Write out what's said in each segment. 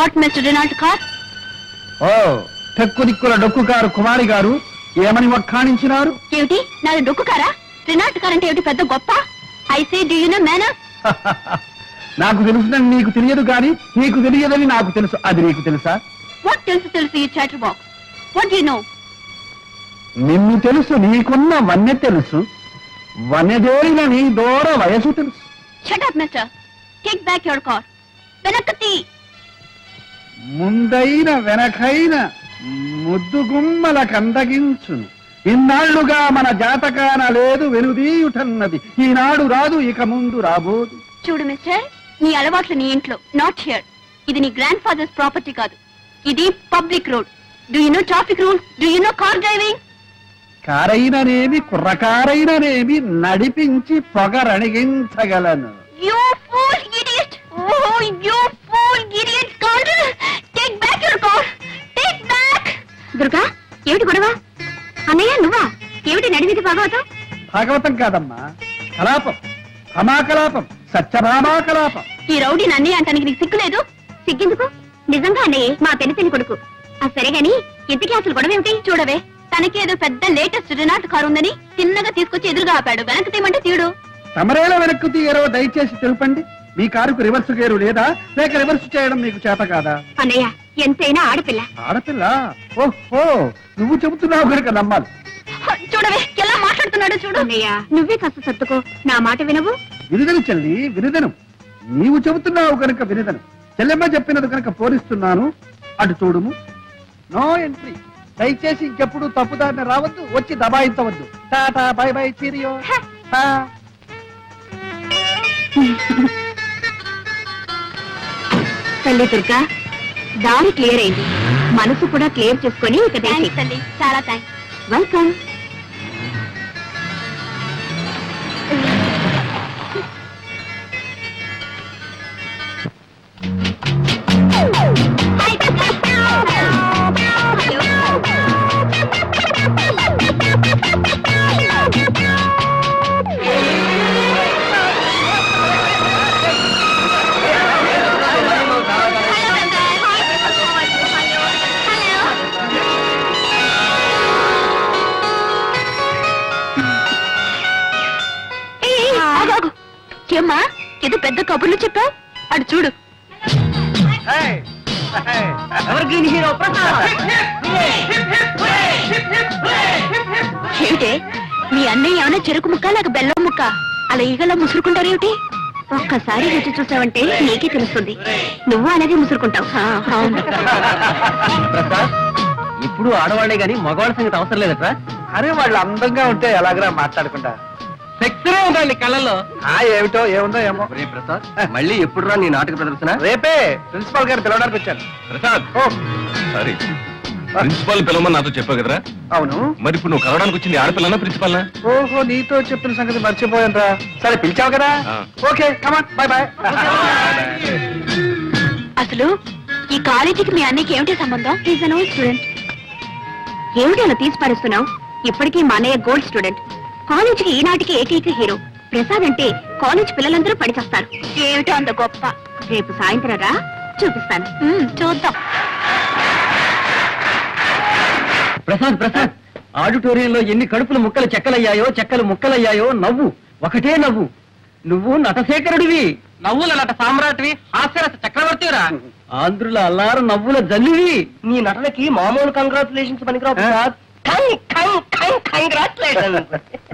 What mister Donald car? ఓ టెక్కు దిక్కుల డొక్కు కారు కుమారి గారు ఏమని వక్కాణించినారు? ఏమిటి నాది డొక్కు కారా? రినాల్డ్ కార్ అంటే ఏమిటి పెద్ద గొప్ప? I say do you no manners? నాకు తెలుసుదని నీకు తెలియదు కానీ నీకు తెలియదని నాకు తెలుసు. అది నీకు తెలుసా? వాట్ తెలుసు ఈ chatter box. What you know? నిన్ను తెలుసు, నీకున్న వన్నె తెలుసు, వన్నెదేరిన నీ దూర వయసు తెలుసు. Shut up mister. Take back your car. వెనక్కి ముందైన వెనకైన ముద్దు గుమ్మల కందగించును. ఇన్నాళ్లుగా మన జాతకాన లేదు వెనుదీయుటన్నది, ఈనాడు రాదు ఇక ముందు రాబోదు. చూడు మిస్టర్, నీ అలవాట్లు నీ ఇంట్లో, నాట్ హియర్. ఇది నీ గ్రాండ్ ఫాదర్స్ ప్రాపర్టీ కాదు, ఇది public road. Do you know traffic rules? Do you know car driving? కారైననేమి కుర్రకారైననేమి నడిపించి పొగరణిగించగలను. You fool idiot! Oh, you fool idiot! Scoundrel! Take back your car! Take back! Durga, ఏమిటి గొడవ? అన్నయ్య నువ్వా? ఏమిటి నడివిది భాగవతం? భాగవతం కాదమ్మా, కలాపం, అమాకలాపం, సత్యభామాకలాపం. ఈ రౌడీ అన్నయ్య అంటానికి నీకు సిగ్గులేదు? సిగ్గెందుకు? నిజంగా అన్నయ్య మా పెనితల్లి కొడుకు. అది సరే గాని ఇంతకీ అసలు గొడవ ఏమిటి? చూడవే, తనకి ఏదో పెద్ద లేటెస్ట్ రినాల్ట్ కారు ఉందని తిన్నగా తీసుకొచ్చి ఎదురుగా ఆపాడు. వెనక్కి తీయమంటే తీయడు. తమరేళ వెనక్కు తీయరో దయచేసి తెలుపండి. మీ కారుకు రివర్స్ గేరు లేదా, లేక రివర్స్ చేయడం మీకు చేత కాదా? అన్నయ్య ఎంతైనా ఆడపిల్ల. ఆడపిల్ల? ఓహో, నువ్వు చెబుతున్నావు కనుక నమ్మాలి. చూడవే ఎలా మాట్లాడుతున్నాడు చూడు. అన్నయ్య నువ్వే కాస్త సర్దుకో, నా మాట వినవు. వినుదను చెల్లి, వినుదను. నీవు చెబుతున్నావు కనుక వినుదను. చెల్లెమ్మ చెప్పినది కనుక పోలిస్తున్నాను. అటు చూడుము. No entry. దయచేసి ఇంకెప్పుడు తప్పుదారిని రావద్దు, వచ్చి దబాయించవద్దు. Tata bye bye cheerio. తల్లి దుర్గా, దారి క్లియర్ అయింది. మనసు కూడా క్లియర్ చేసుకుని ఇక తల్లి. చాలా థ్యాంక్స్. వెల్కమ్. ఏమ్మా ఏదో పెద్ద కబుర్లు చెప్పావు? అటు చూడు. ఏమిటే మీ అన్నయ్య ఏమైనా చెరుకు ముక్క లేక బెల్లం ముక్క అలా ఈగలా ముసురుకుంటారేమిటి? ఒక్కసారి రుచి చూసావంటే నీకే తెలుస్తుంది. నువ్వు అలాగే ముసురుకుంటావు. ఇప్పుడు ఆడవాళ్లే గాని మగవాళ్ళ సంగతి అవసరం లేదట్రా. అరే వాళ్ళు అందంగా ఉంటే ఎలాగరా మాట్లాడుకుంటా? సెక్సరే ఉండాలి కళ్ళల్లో. ఏమిటో ఏముందో ఏమో. ప్రసాద్, మళ్ళీ ఎప్పుడు రా నీ నాటక ప్రదర్శన? రేపే ప్రిన్సిపాల్ గారు పిలవడానికి వచ్చాను. ప్రసాద్, సారీ, ప్రిన్సిపాల్ పిలవమని నాతో చెప్పావు కదరా? అవును. మరి ఇప్పుడు నువ్వు కలవడానికి వచ్చింది ఆడపిల్లనా ప్రిన్సిపాల్? ఓహో, నీతో చెప్పిన సంగతి మర్చిపోయాను రా. సరే పిలిచావు కదా, ఓకే కమాన్, బై బై. అసలు ఈ కాలేజీకి మీ అన్నయ్యకి ఏమిటి సంబంధం? Is an old student. ఏమిటి అలా తీసి పారేస్తున్నావు? ఇప్పటికీ మా అన్నయ్య గోల్డ్ స్టూడెంట్. కాలేజీకి ఈనాటికి ఏకైక హీరో. ప్రసాద్ అంటే కాలేజ్ పిల్లలందరూ పడిచేస్తారు. ఏమిటో అంత గొప్ప. రేపు సాయంత్రం రా, చూపిస్తాను. చూద్దాం. ప్రసాద్ ప్రసాద్, ఆడిటోరియంలో ఎన్ని కడుపులు ముక్కలు చెక్కలయ్యాయో, చెక్కలు ముక్కలయ్యాయో. నవ్వు, ఒకటే నవ్వు. నువ్వు నటశేఖరుడివి, నవ్వుల నట సామ్రాట్వి, హాస్యరస చక్రవర్తిరా, ఆంధ్రుల అల్లారు నవ్వుల జల్లివి. నీ నటనకి మామూలు కంగ్రాచులేషన్స్ పనికిరావు Prasad.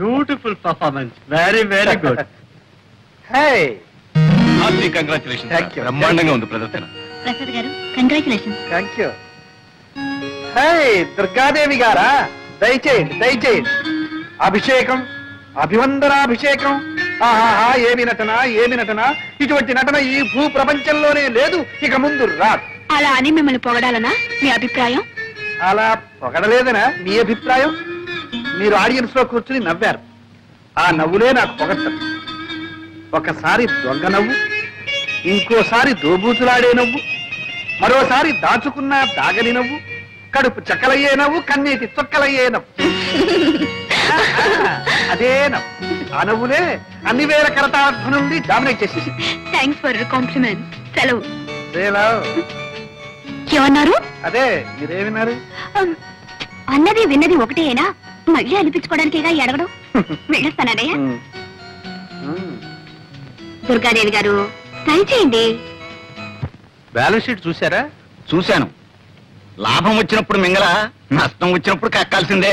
Beautiful performance, very very good. Congratulation. బ్రహ్మాండంగా ఉంది ప్రదర్శన. ప్రసాద్ గారు కంగ్రాచులేషన్. Thank you. దుర్గాదేవి గారా, దయచేయండి దయచేయండి. అభిషేకం, అభివందనాభిషేకం. ఆహా, ఏమి నటన, ఏమి నటన. ఇటువంటి నటన ఈ భూ ప్రపంచంలోనే లేదు, ఇక ముందు రాదు. అలా అని మిమ్మల్ని పొగడాలనా మీ అభిప్రాయం? అలా పొగడలేదనా మీ అభిప్రాయం? మీరు ఆడియన్స్ లో కూర్చుని నవ్వారు, ఆ నవ్వులే నాకు పొగడ్తలు. ఒకసారి దొంగ నవ్వు, ఇంకోసారి దోబూతులాడే నవ్వు, మరోసారి దాచుకున్న దాగని నవ్వు, కడుపు చక్కలయ్యే నవ్వు, కన్నీటి చొక్కలయ్యే నవ్వు. అదే నవ్వు. ఆ నవ్వులే అన్ని వేల కరతార్థ నుండి డామినేట్ చేసేసి. Thanks for compliment. సెలవు. ఏమన్నారు? అదే మీరేమిన్నారు? అమ్, అన్నది విన్నది ఒకటేనా? మళ్ళీ అనిపించుకోవడానికేగా ఈ అడగడం. వెళ్ళొస్తానయ్యా. ఉమ్. ఉమ్. దుర్గాదేవి గారు ట్రై చేయండి. బ్యాలెన్స్ షీట్ చూసారా? చూశాను. లాభం వచ్చినప్పుడు మింగల, నష్టం వచ్చినప్పుడు కక్కాల్సిందే.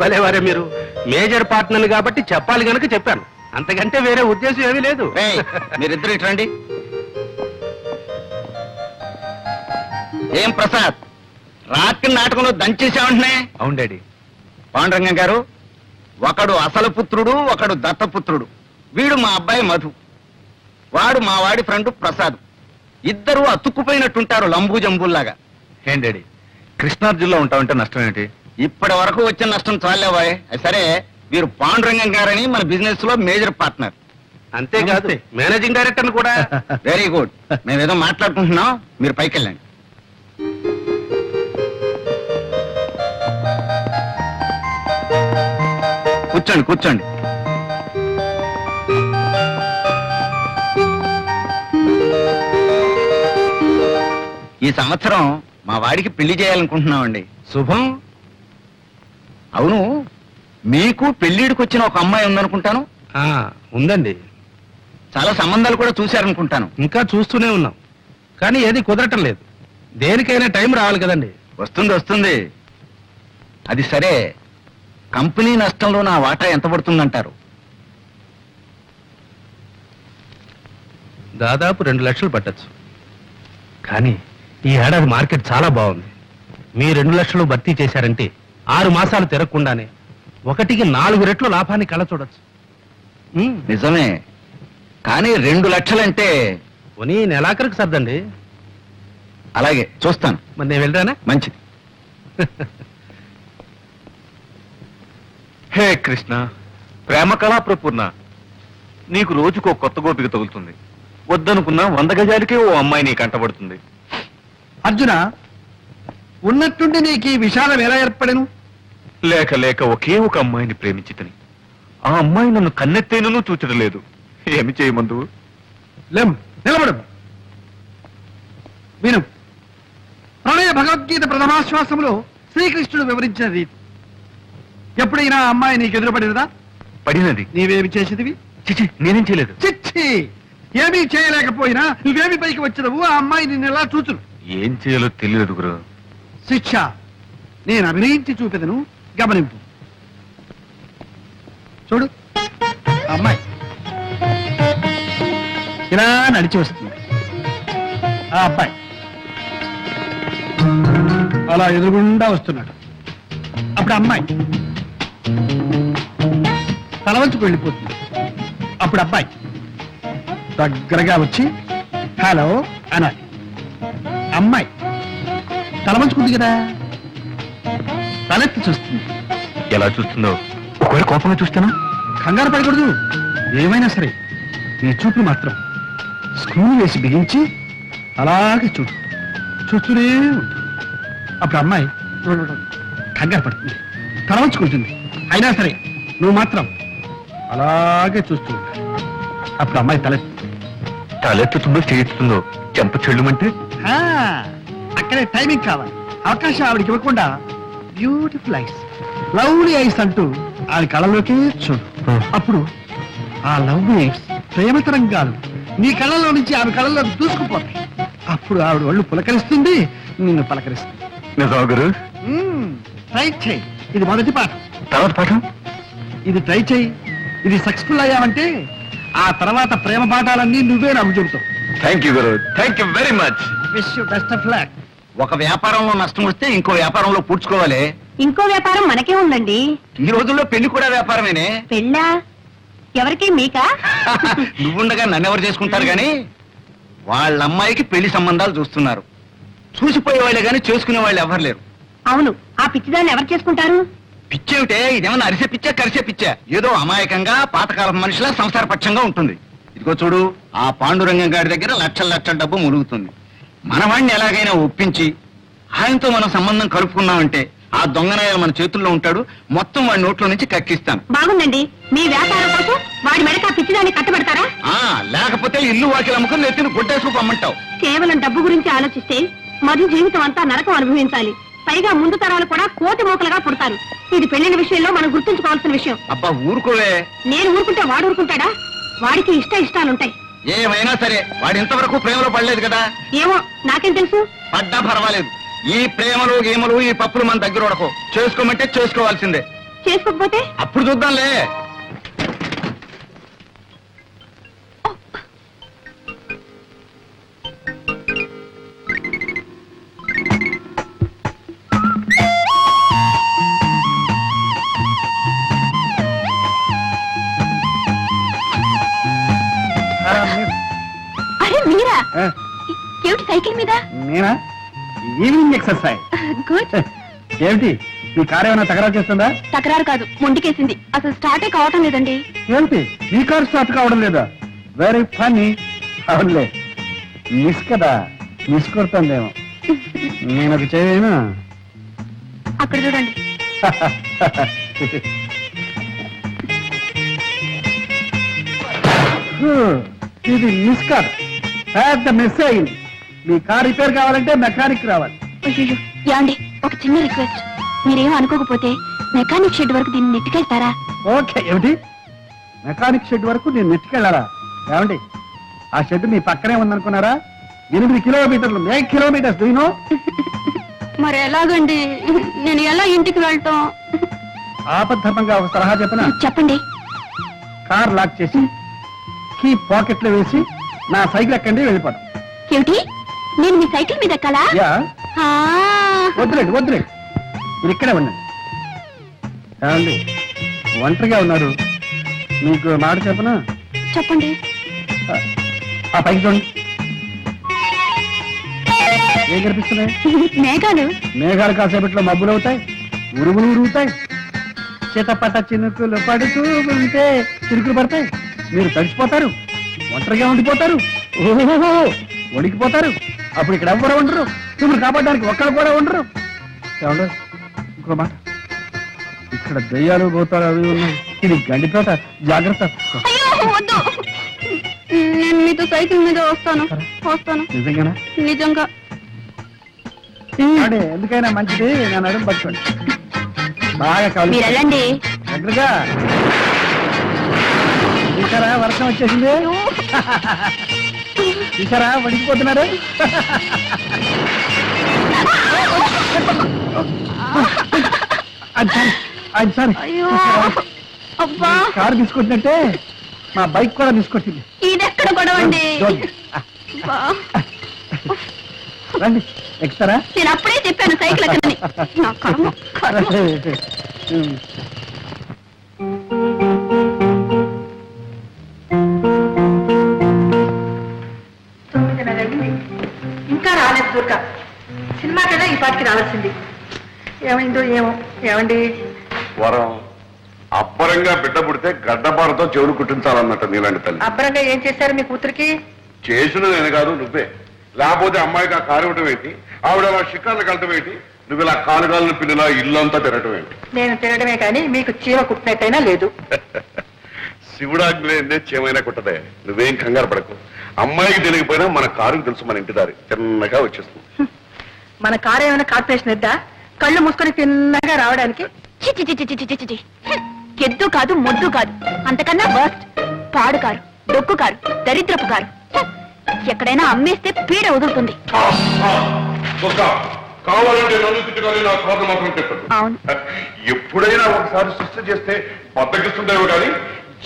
భలేవారే మీరు. మేజర్ పార్ట్నర్ కాబట్టి చెప్పాలి గనుక చెప్పాను, అంతకంటే వేరే ఉద్దేశం ఏమీ లేదు. ఏయ్, మీరిద్దరు ఇటు రండి. ఏం ప్రసాద్, రాత్రి నాటకంలో దంచేసామంటున్నాయి. అవును డాడీ. పాండురంగం గారు, ఒకడు అసలు పుత్రుడు, ఒకడు దత్తపుత్రుడు. వీడు మా అబ్బాయి మధు, వాడు మా వాడి ఫ్రెండ్ ప్రసాద్. ఇద్దరు అతుక్కుపోయినట్టుంటారు లంబూ జంబుల్లాగా. ఏం డాడీ, కృష్ణార్జున్లో ఉంటామంటే నష్టం ఏంటి? ఇప్పటి వరకు వచ్చిన నష్టం చాలేవాయ్. సరే, వీరు పాండురంగం గారని మన బిజినెస్ లో మేజర్ పార్ట్నర్. అంతేకాదు మేనేజింగ్ డైరెక్టర్ కూడా. Very good. మేమేదో మాట్లాడుకుంటున్నాం, మీరు పైకి వెళ్ళండి. కూర్చోండి కూర్చోండి. ఈ సంవత్సరం మా వాడికి పెళ్లి చేయాలనుకుంటున్నామండి. శుభం. అవును, మీకు పెళ్లిడికి వచ్చిన ఒక అమ్మాయి ఉందనుకుంటాను. ఉందండి. చాలా సంబంధాలు కూడా చూశారనుకుంటాను. ఇంకా చూస్తూనే ఉన్నాం, కానీ ఏది కుదరటం లేదు. దేనికైనా టైం రావాలి కదండి. వస్తుంది వస్తుంది. అది సరే, కంపెనీ నష్టంలో నా వాటా ఎంత పడుతుందంటారు? దాదాపు 2 లక్షలు పట్టచ్చు. కానీ ఈ ఏడాది మార్కెట్ చాలా బాగుంది. మీ 2 లక్షలు భర్తీ చేశారంటే 6 మాసాలు తిరగకుండానే 1కి 4 రెట్లు లాభాన్ని కళ చూడొచ్చు. నిజమే, కానీ 2 లక్షలంటే పోనీ నెలాఖరికి సర్దండి. అలాగే చూస్తాను. మరి నేను వెళ్ళరానా? మంచిది. హే కృష్ణ, ప్రేమ కళా ప్రపూర్ణ, నీకు రోజుకో కొత్త గోపిక తగులుతుంది. వద్దనుకున్నా 100 గజాలకే ఓ అమ్మాయి నీ కంటబడుతుంది. అర్జున, ఉన్నట్టుండి నీకు ఈ విషాదం ఎలా ఏర్పడను? లేక లేక ఒకే ఒక అమ్మాయిని ప్రేమించితని ఆ అమ్మాయి నన్ను కన్నెత్తేనూ చూచడం లేదు. ఏమి చేయమందు? లేం, నిలబడు. విను. ప్రణయ భగవద్గీత ప్రథమాశ్వాసంలో శ్రీకృష్ణుడు వివరించిన రీతి. ఎప్పుడైనా ఆ అమ్మాయి నీకు ఎదురుపడినదా? పడినది. నీవేమి చేసేదివి? చిచి, నేనేం చేయలేదు. చిచ్చి, ఏమీ చేయలేకపోయినా నువ్వేమి పైకి వచ్చినవు? ఆ అమ్మాయి నిన్ను ఎలా చూచును? ఏం చేయాలో తెలియదు గురు. శిక్ష నేను అభినయించి చూపెదను, గమనింపు. చూడు, ఆ అమ్మాయి ఇలా నడిచి వస్తుంది. ఆ అబ్బాయి అలా ఎదురుగుండా వస్తున్నాడు. అప్పుడు అమ్మాయి తలవంచుకు వెళ్ళిపోతుంది. అప్పుడు అబ్బాయి దగ్గరగా వచ్చి హలో అనాలి. అమ్మాయి తలవంచుకుంది కదా, తలెత్తి చూస్తుంది. ఎలా చూస్తుందో ఒకవేళ కోపంగా చూస్తానా? కంగారు పడకూడదు. ఏమైనా సరే నీ చూపు మాత్రం స్క్రూలు వేసి బిగించి అలాగే చూడు, చూస్తూనే ఉండు. అప్పుడు అమ్మాయి కంగారు పడుతుంది, తలవంచుకుంటుంది. అయినా సరే నువ్వు మాత్రం అలాగే చూస్తూ ఉండాలి. అప్పుడు అమ్మాయి తలెత్తుతుందో చేయిస్తుందో చెంప చెల్లుమంటే ఆ, అక్కడే టైమింగ్ కావాలి. అవకాశం ఆవిడకి ఇవ్వకుండా బ్యూటిఫుల్ ఐస్, లవ్లీ ఐస్ అంటూ ఆవిడ కళ్ళలోకే చూడు. అప్పుడు ఆ లవ్లీ ఐస్ ప్రేమ తరంగాలు నీ కళ్ళలో నుంచి ఆవిడ కళ్ళలోకి దూసుకుపోతాయి. అప్పుడు ఆవిడ ఒళ్ళు పులకరిస్తుంది, నిన్ను పలకరిస్తుంది. నిజమా గురు? ట్రై చేయి. ఇది మొదటి పాఠం. తర్వాత పాఠం? ఇది ట్రై చేయి. ఇది సక్సెస్ఫుల్ అయ్యావంటే ఆ తర్వాత ప్రేమ పాఠాలన్నీ నువ్వే నాకు చెబుతావు. Thank you guru, thank you very much. Wish you best of luck. ఒక వ్యాపారంలో నష్టం వస్తే ఇంకో వ్యాపారంలో పూడ్చుకోవాలి. ఇంకో వ్యాపారం మనకే ఉందండి. ఈ రోజుల్లో పెళ్లి కూడా వ్యాపారమేనే. పెళ్ళా? ఎవరికి? మీకా? నువ్వుండగా నన్నెవరు చేసుకుంటారు గాని వాళ్ళ అమ్మాయికి పెళ్లి సంబంధాలు చూస్తున్నారు. చూసిపోయే వాళ్ళే గాని చేసుకునే వాళ్ళు ఎవరు లేరు. అవును, ఆ పిచ్చిదాన్ని ఎవరు చేసుకుంటారు? పిచ్చేమిటే, ఇదేమన్నా అరిసే పిచ్చా కరిసే పిచ్చా? ఏదో అమాయకంగా పాతకాలం మనిషిలా సంసార పక్షంగా ఉంటుంది. ఇదిగో చూడు, ఆ పాండురంగం గారి దగ్గర లక్షల లక్షల డబ్బు ములుగుతుంది. మనవాణ్ణి ఎలాగైనా ఒప్పించి ఆయనతో మనం సంబంధం కలుపుకున్నామంటే ఆ దొంగనాయాలు మన చేతుల్లో ఉంటాడు. మొత్తం వాడి నోట్లో నుంచి కక్కిస్తాను. బాగుందండి. మీ వ్యాపారం కోసం వాడి మెడక ఆ పిచ్చిదాన్ని కట్టబెడతారా? లేకపోతే ఇల్లు వాకిలు అమ్ముకుని నెత్తిని గుడ్డేసుకు అమ్మంటావు. కేవలం డబ్బు గురించి ఆలోచిస్తే మధు జీవితం అంతా నరకం అనుభవించాలి. పైగా ముందు తరాలు కూడా కోటి మోకలుగా పుడతారు. ఇది పెళ్లిన విషయంలో మనం గుర్తుంచుకోవాల్సిన విషయం. అబ్బా ఊరుకోవే. నేను ఊరుకుంటే వాడు ఊరుకుంటాడా? వాడికి ఇష్టాలుంటాయి. ఏమైనా సరే వాడు ఇంతవరకు ప్రేమలో పడలేదు కదా. ఏమో నాకేం తెలుసు. పడ్డా పర్వాలేదు. ఈ ప్రేమలు గేమలు ఈ పప్పులు మన దగ్గర ఉడకో. చేసుకోమంటే చేసుకోవాల్సిందే. చేసుకోకపోతే అప్పుడు చూద్దాంలే. అరే మీరా? ఏమిటి సైకిల్ మీద? నేనా? Evening exercise. గుడ్. ఏమిటి మీ కారు ఏమైనా తగరారు చేస్తుందా? తకరారు కాదు, మొండికేసింది. అసలు స్టార్టే కావటం లేదండి. ఏమిటి మీ కారు స్టార్ట్ కావడం లేదా? Very funny. అవునులే, మిస్ కదా, మిస్ కొడుతుందేమో. నేను ఒక చేయను. అక్కడ చూడండి. ఇది మిస్ కార్, పెద్ద మిస్ అయింది. మీ కార్ రిపేర్ కావాలంటే మెకానిక్ రావాలి. అయ్యో యాండి, ఒక చిన్న రిక్వెస్ట్. మీరేం అనుకోకపోతే మెకానిక్ షెడ్ వరకు దీన్ని నెట్టుకెళ్తారా? ఓకే. ఏమిటి మెకానిక్ షెడ్ వరకు నేను నెట్టుకెళ్ళాలా? ఏమండి, ఆ షెడ్ మీ పక్కనే ఉందనుకున్నారా? 8 కిలోమీటర్లు, 8 కిలోమీటర్స్. దూనో మరి ఎలాగండి? నేను ఎలా ఇంటికి వెళ్తాం? ఆపద్ధర్మంగా ఒక సలహా చెప్పనా? చెప్పండి. కార్ లాక్ చేసి కీ పాకెట్ లో వేసి నా సైకిల్ ఎక్కండి, వెళ్ళిపోతాం. ఏమిటి? నేను మీ సైకిల్ మీద ఎక్కాలా? యా. ఆ. వద్దులేండి, వద్దులేండి, మీరు ఇక్కడే ఉండండి. ఏమండి, ఒంటరిగా ఉన్నారు, మీకు మాట చెప్పనా? చెప్పండి. ఆ పైకి చూడండి. ఏం కనిపిస్తున్నాయి? మేఘాలు. మేఘాలు కాసేపట్లో మబ్బులు అవుతాయి, ఉరుములు ఉరుగుతాయి, చిటపట చినుకులు పడుతూ ఉంటే చిరుకులు పడతాయి. మీరు తడిసిపోతారు, ఒంటరిగా ఉండిపోతారు, ఓహో వణికిపోతారు. అప్పుడు ఇక్కడ ఎవ్వరు ఉండరు, మిమ్మల్ని కాపాడడానికి ఒక్కరు కూడా ఉండరు. ఏమండి, ఇంకో మాట, ఇక్కడ దయ్యాలు పోతారు అవి ఉన్నాయి. ఇది గండితోట, జాగ్రత్త. అయ్యో వద్దు, నేను మీతో సైకిల్ మీద వస్తాను. నిజంగానా? నిజంగా. అడే, ఎందుకైనా మంచిది నేను అడుగు పట్టుకోండి. బాగా కావాలి. మీరు వెళ్ళండి. దగ్గరగా చూసారా, వర్షం వచ్చేసింది. చూసారా, వడికిపోతున్నారు. అయ్యో అబ్బా, కారు తీసుకొచ్చినట్టే మా బైక్ కూడా తీసుకొచ్చింది. ఇది ఎక్కడ గొడవండి? రండి, ఎక్కుతారా? నేను అప్పుడే చెప్పాను సైకిల్ ఎక్కడని. నా కర్మ, కర్మ. ఇంకా రాలేదు దుర్గా. సినిమా కదా ఈ పాటికి రావాల్సింది. ఏమైందో ఏమో. ఏమండి, వరం అబ్బరంగా బిడ్డ పుడితే గడ్డపారతో చెవులు కుట్టించాలన్నట్టు నీలాంటి తల్లి. అబ్బరంగా ఏం చేశారు మీ కూతురికి? చేసిన నేను కాదు, నువ్వే. లేకపోతే అమ్మాయికి ఆ కారు ఇవ్వటం ఏంటి, ఆవిడ అలా షికార్లు కలటం ఏంటి, నువ్వు ఇలా కాలుగాలను పిల్లలా ఇల్లంతా తిరగటం ఏంటి? నేను తినడమే కానీ మీకు చీమ కుట్టినట్టయినా లేదు. శివుడాగ్నే చేమైనా కుట్టదే, నువ్వేం కంగారు పడకు. అమ్మాయికి తెలియకపోయినా మన కారుకు తెలుసు, మన ఇంటి దారి తిన్నగా వచ్చేస్తుంది. మన కారు ఏమైనా కార్పొరేషన్ ఎద్దా? కళ్ళు మూసుకొని తిన్నగా రావడానికి? చిచి చిచి చిచి చిచి చిచి. ఎద్దు కాదు, మొద్దు కాదు, అంతకన్నా వర్స్ట్. పాడు కారు, డొక్కు కారు, దరిద్రపు కారు. ఎక్కడైనా అమ్మేస్తే పీడ వదులుతుంది. కావాలంటే నన్ను తిట్టుకొని నా కారు మాత్రం తిట్టదు. అవును. ఎప్పుడైనా ఒకసారి సృష్టి చేస్తే బద్దకిస్తుందేమో కానీ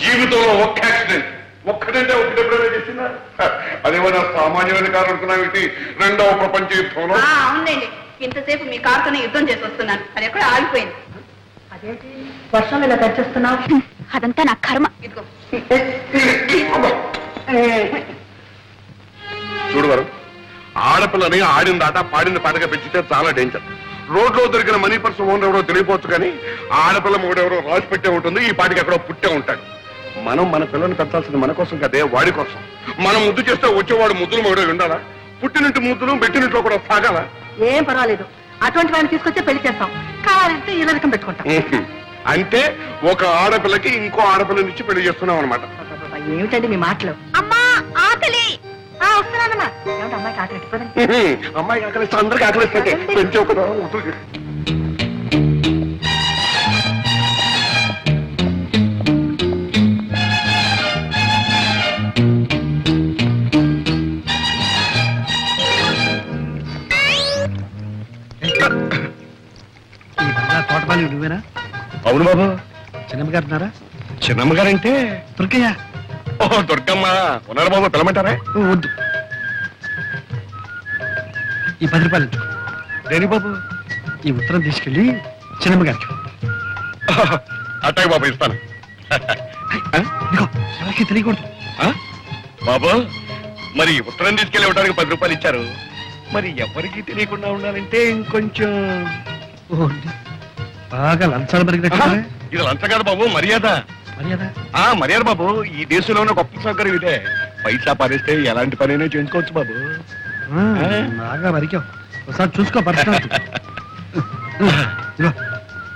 జీవితంలో ఒక్క యాక్సిడెంట్, ఒక్కటంటే ఒకటి ఎప్పుడైనా చేసిందా? అదేమన్నా సామాన్యమైన కారు అనుకున్నావేంటి? రెండవ ప్రపంచ యుద్ధంలో. అవునండి, ఇంతసేపు మీ కారుతోనే యుద్ధం చేసి వస్తున్నాను, అది ఎక్కడ ఆగిపోయింది. అదేంటి వర్షంలో ఇలా తెచ్చేస్తున్నావు? అదంతా నా కర్మ. ఇదిగో. చూడు వరం, ఆడపిల్లని ఆడిన దాట పాడిన పాటగా పెంచితే చాలా డేంజర్. రోడ్లో దొరికిన మనీ పర్స్ ఓనర్ ఎవరో తెలియపోవచ్చు కానీ ఆడపిల్ల మొగుడెవరో రాసి పెట్టే ఉంటుంది, ఈ పాటికి ఎక్కడో పుట్టే ఉంటాడు. మనం మన పిల్లల్ని పెంచాల్సింది మన కోసం కదే, వాడి కోసం. మనం ముద్దు చేస్తే వచ్చేవాడు ముద్దులు మొగుడే ఉండాలా? పుట్టినట్టు ముద్దులు పెట్టినట్లో కూడా సాగాల. ఏం పర్వాలేదు, అటువంటి వాడిని తీసుకొచ్చే పెళ్లి చేస్తాం. కావాలంటే ఈ రకం పెట్టుకుంటాం. అంటే ఒక ఆడపిల్లకి ఇంకో ఆడపిల్లనిచ్చి పెళ్లి చేస్తున్నాం అనమాట. ఏమిటండి మీ మాటలు? అమ్మా ఆకలి. వస్తున్నానమ్మా. ఏమంటే అమ్మాయికి ఆకలి ఎట్టిపోదండి. అమ్మాయి ఆకలిస్తే అందరికి ఆకలిస్తే పెంచావు కదా ఉంటుంది. ఈ బంగా తోటపాలి నువ్వేనా? అవును బాబు. చిన్నమ్మ గారు ఉన్నారా? చిన్నమ్మ గారంటే దుర్గయ్య. ఓ దుర్గమ్మ ఉన్నారు బాబు, పిలమంటారా? వద్దు, ఈ 10 రూపాయలు ఇవ్వు. దేని బాబు? ఈ ఉత్తరం తీసుకెళ్ళి చిన్నమ్మ గారికి. అట్టాయి బాబు, ఇస్తాను. ఇదిగో, ఎవరికి తెలియకూడదు. ఆ? బాబు, మరి ఉత్తరం తీసుకెళ్ళి ఇవ్వడానికి 10 రూపాయలు ఇచ్చారు, మరి ఎవరికి తెలియకుండా ఉండాలంటే ఇంకొంచెం బాగా లంచాలు పెరిగినట్టు. ఇది లంచ కాదు బాబు, మర్యాద. మర్యాద? మర్యాద బాబు. ఈ దేశంలో ఉన్న గొప్ప సౌకర్యం ఇదే. పైసా పారేస్తే ఎలాంటి పనైనా చేసుకోవచ్చు బాబు. బాగా మరికావు. ఒకసారి చూసుకో పర్సనల్.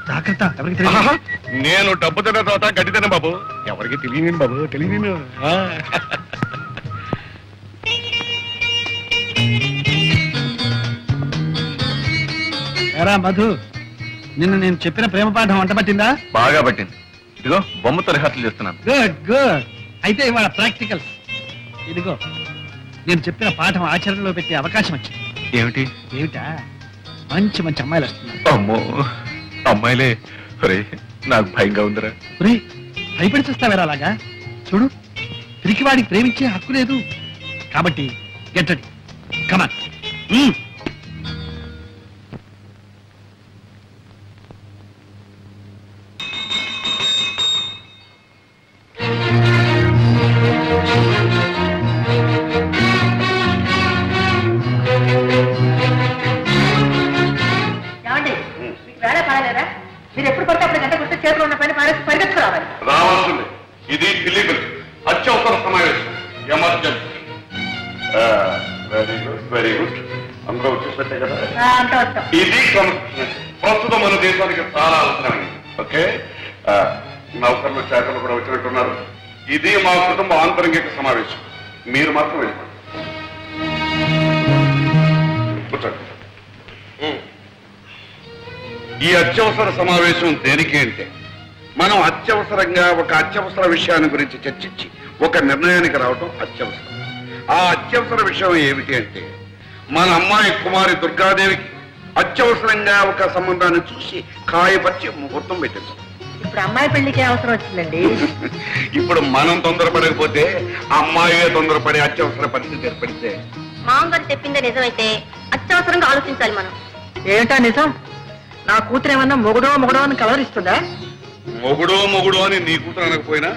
జాగ్రత్త, ఎవరికి తెలియదు. నేను డబ్బు తిన్న తర్వాత గడ్డి తిన్న బాబు, ఎవరికి తెలియను బాబు, తెలియను. ఎరా మధు, నిన్న నేను చెప్పిన ప్రేమ పాఠం వంట పట్టిందా? బాగా పట్టింది. ఇదిగో బొమ్మతో రిహార్సల్ చేస్తున్నాను. Good good. అయితే ఇవాళ ప్రాక్టికల్స్. ఇదిగో, నేను చెప్పిన పాఠం ఆచరణలో పెట్టే అవకాశం వచ్చింది. ఏమిటి? ఏమిటా? మంచి మంచి అమ్మాయిలు వస్తున్నారు. అమ్మో, అమ్మాయిలే. రే, నాకు భయంగా ఉందిరా. రే, భయపడి చూస్తావేరా అలాగా? చూడు, పిరికివాడికి ప్రేమించే హక్కు లేదు. కాబట్టి గెట్టడి, కమాన్. ఏమండి, మీకు వేళ పాడలేదా? మీరు ఎప్పుడు పడితే అప్పుడు గంట గుర్తు చేతిలో ఉన్న పని పారేసి పరిగెత్తుకురావాలి. రావాల్సింది. ఇది ఇల్లీగల్, అత్యవసర సమావేశం, emergency. Very good, very good. అందరూ వచ్చేసట్టే కదా. అంతా వస్తాం. ఇది క్రమశిక్షణ ప్రస్తుతం మన దేశానికి చాలా అవసరమైంది. ఓకే, నౌకర్లు శాఖలు కూడా వచ్చినట్టున్నారు. ఇది మా కుటుంబ ఆంతరంగిక సమావేశం. మీరు మాత్రం వెళ్ళిపోండి. కూర్చోండి. ఈ అత్యవసర సమావేశం దేనికి అంటే, మనం అత్యవసరంగా ఒక అత్యవసర విషయాన్ని గురించి చర్చించి ఒక నిర్ణయానికి రావడం అత్యవసరం. ఆ అత్యవసర విషయం ఏమిటి అంటే, మన అమ్మాయి కుమారి దుర్గాదేవికి అత్యవసరంగా ఒక సంబంధాన్ని చూసి కాయపరిచి ముహూర్తం పెట్టించాం. ఇప్పుడు అమ్మాయి పెళ్లికి అవసరం వచ్చిందండి. ఇప్పుడు మనం తొందరపడకపోతే అమ్మాయే తొందరపడే అత్యవసర పరిస్థితి ఏర్పడితే, మామగారు చెప్పిందే నిజమైతే అత్యవసరంగా ఆలోచించాలి మనం. ఏంటా నిజం? నా కూతురు ఏమన్నా మొగుడో మొగుడో అని కలవరిస్తుందా? మొగుడో అని నీ కూతురు అనకపోయినా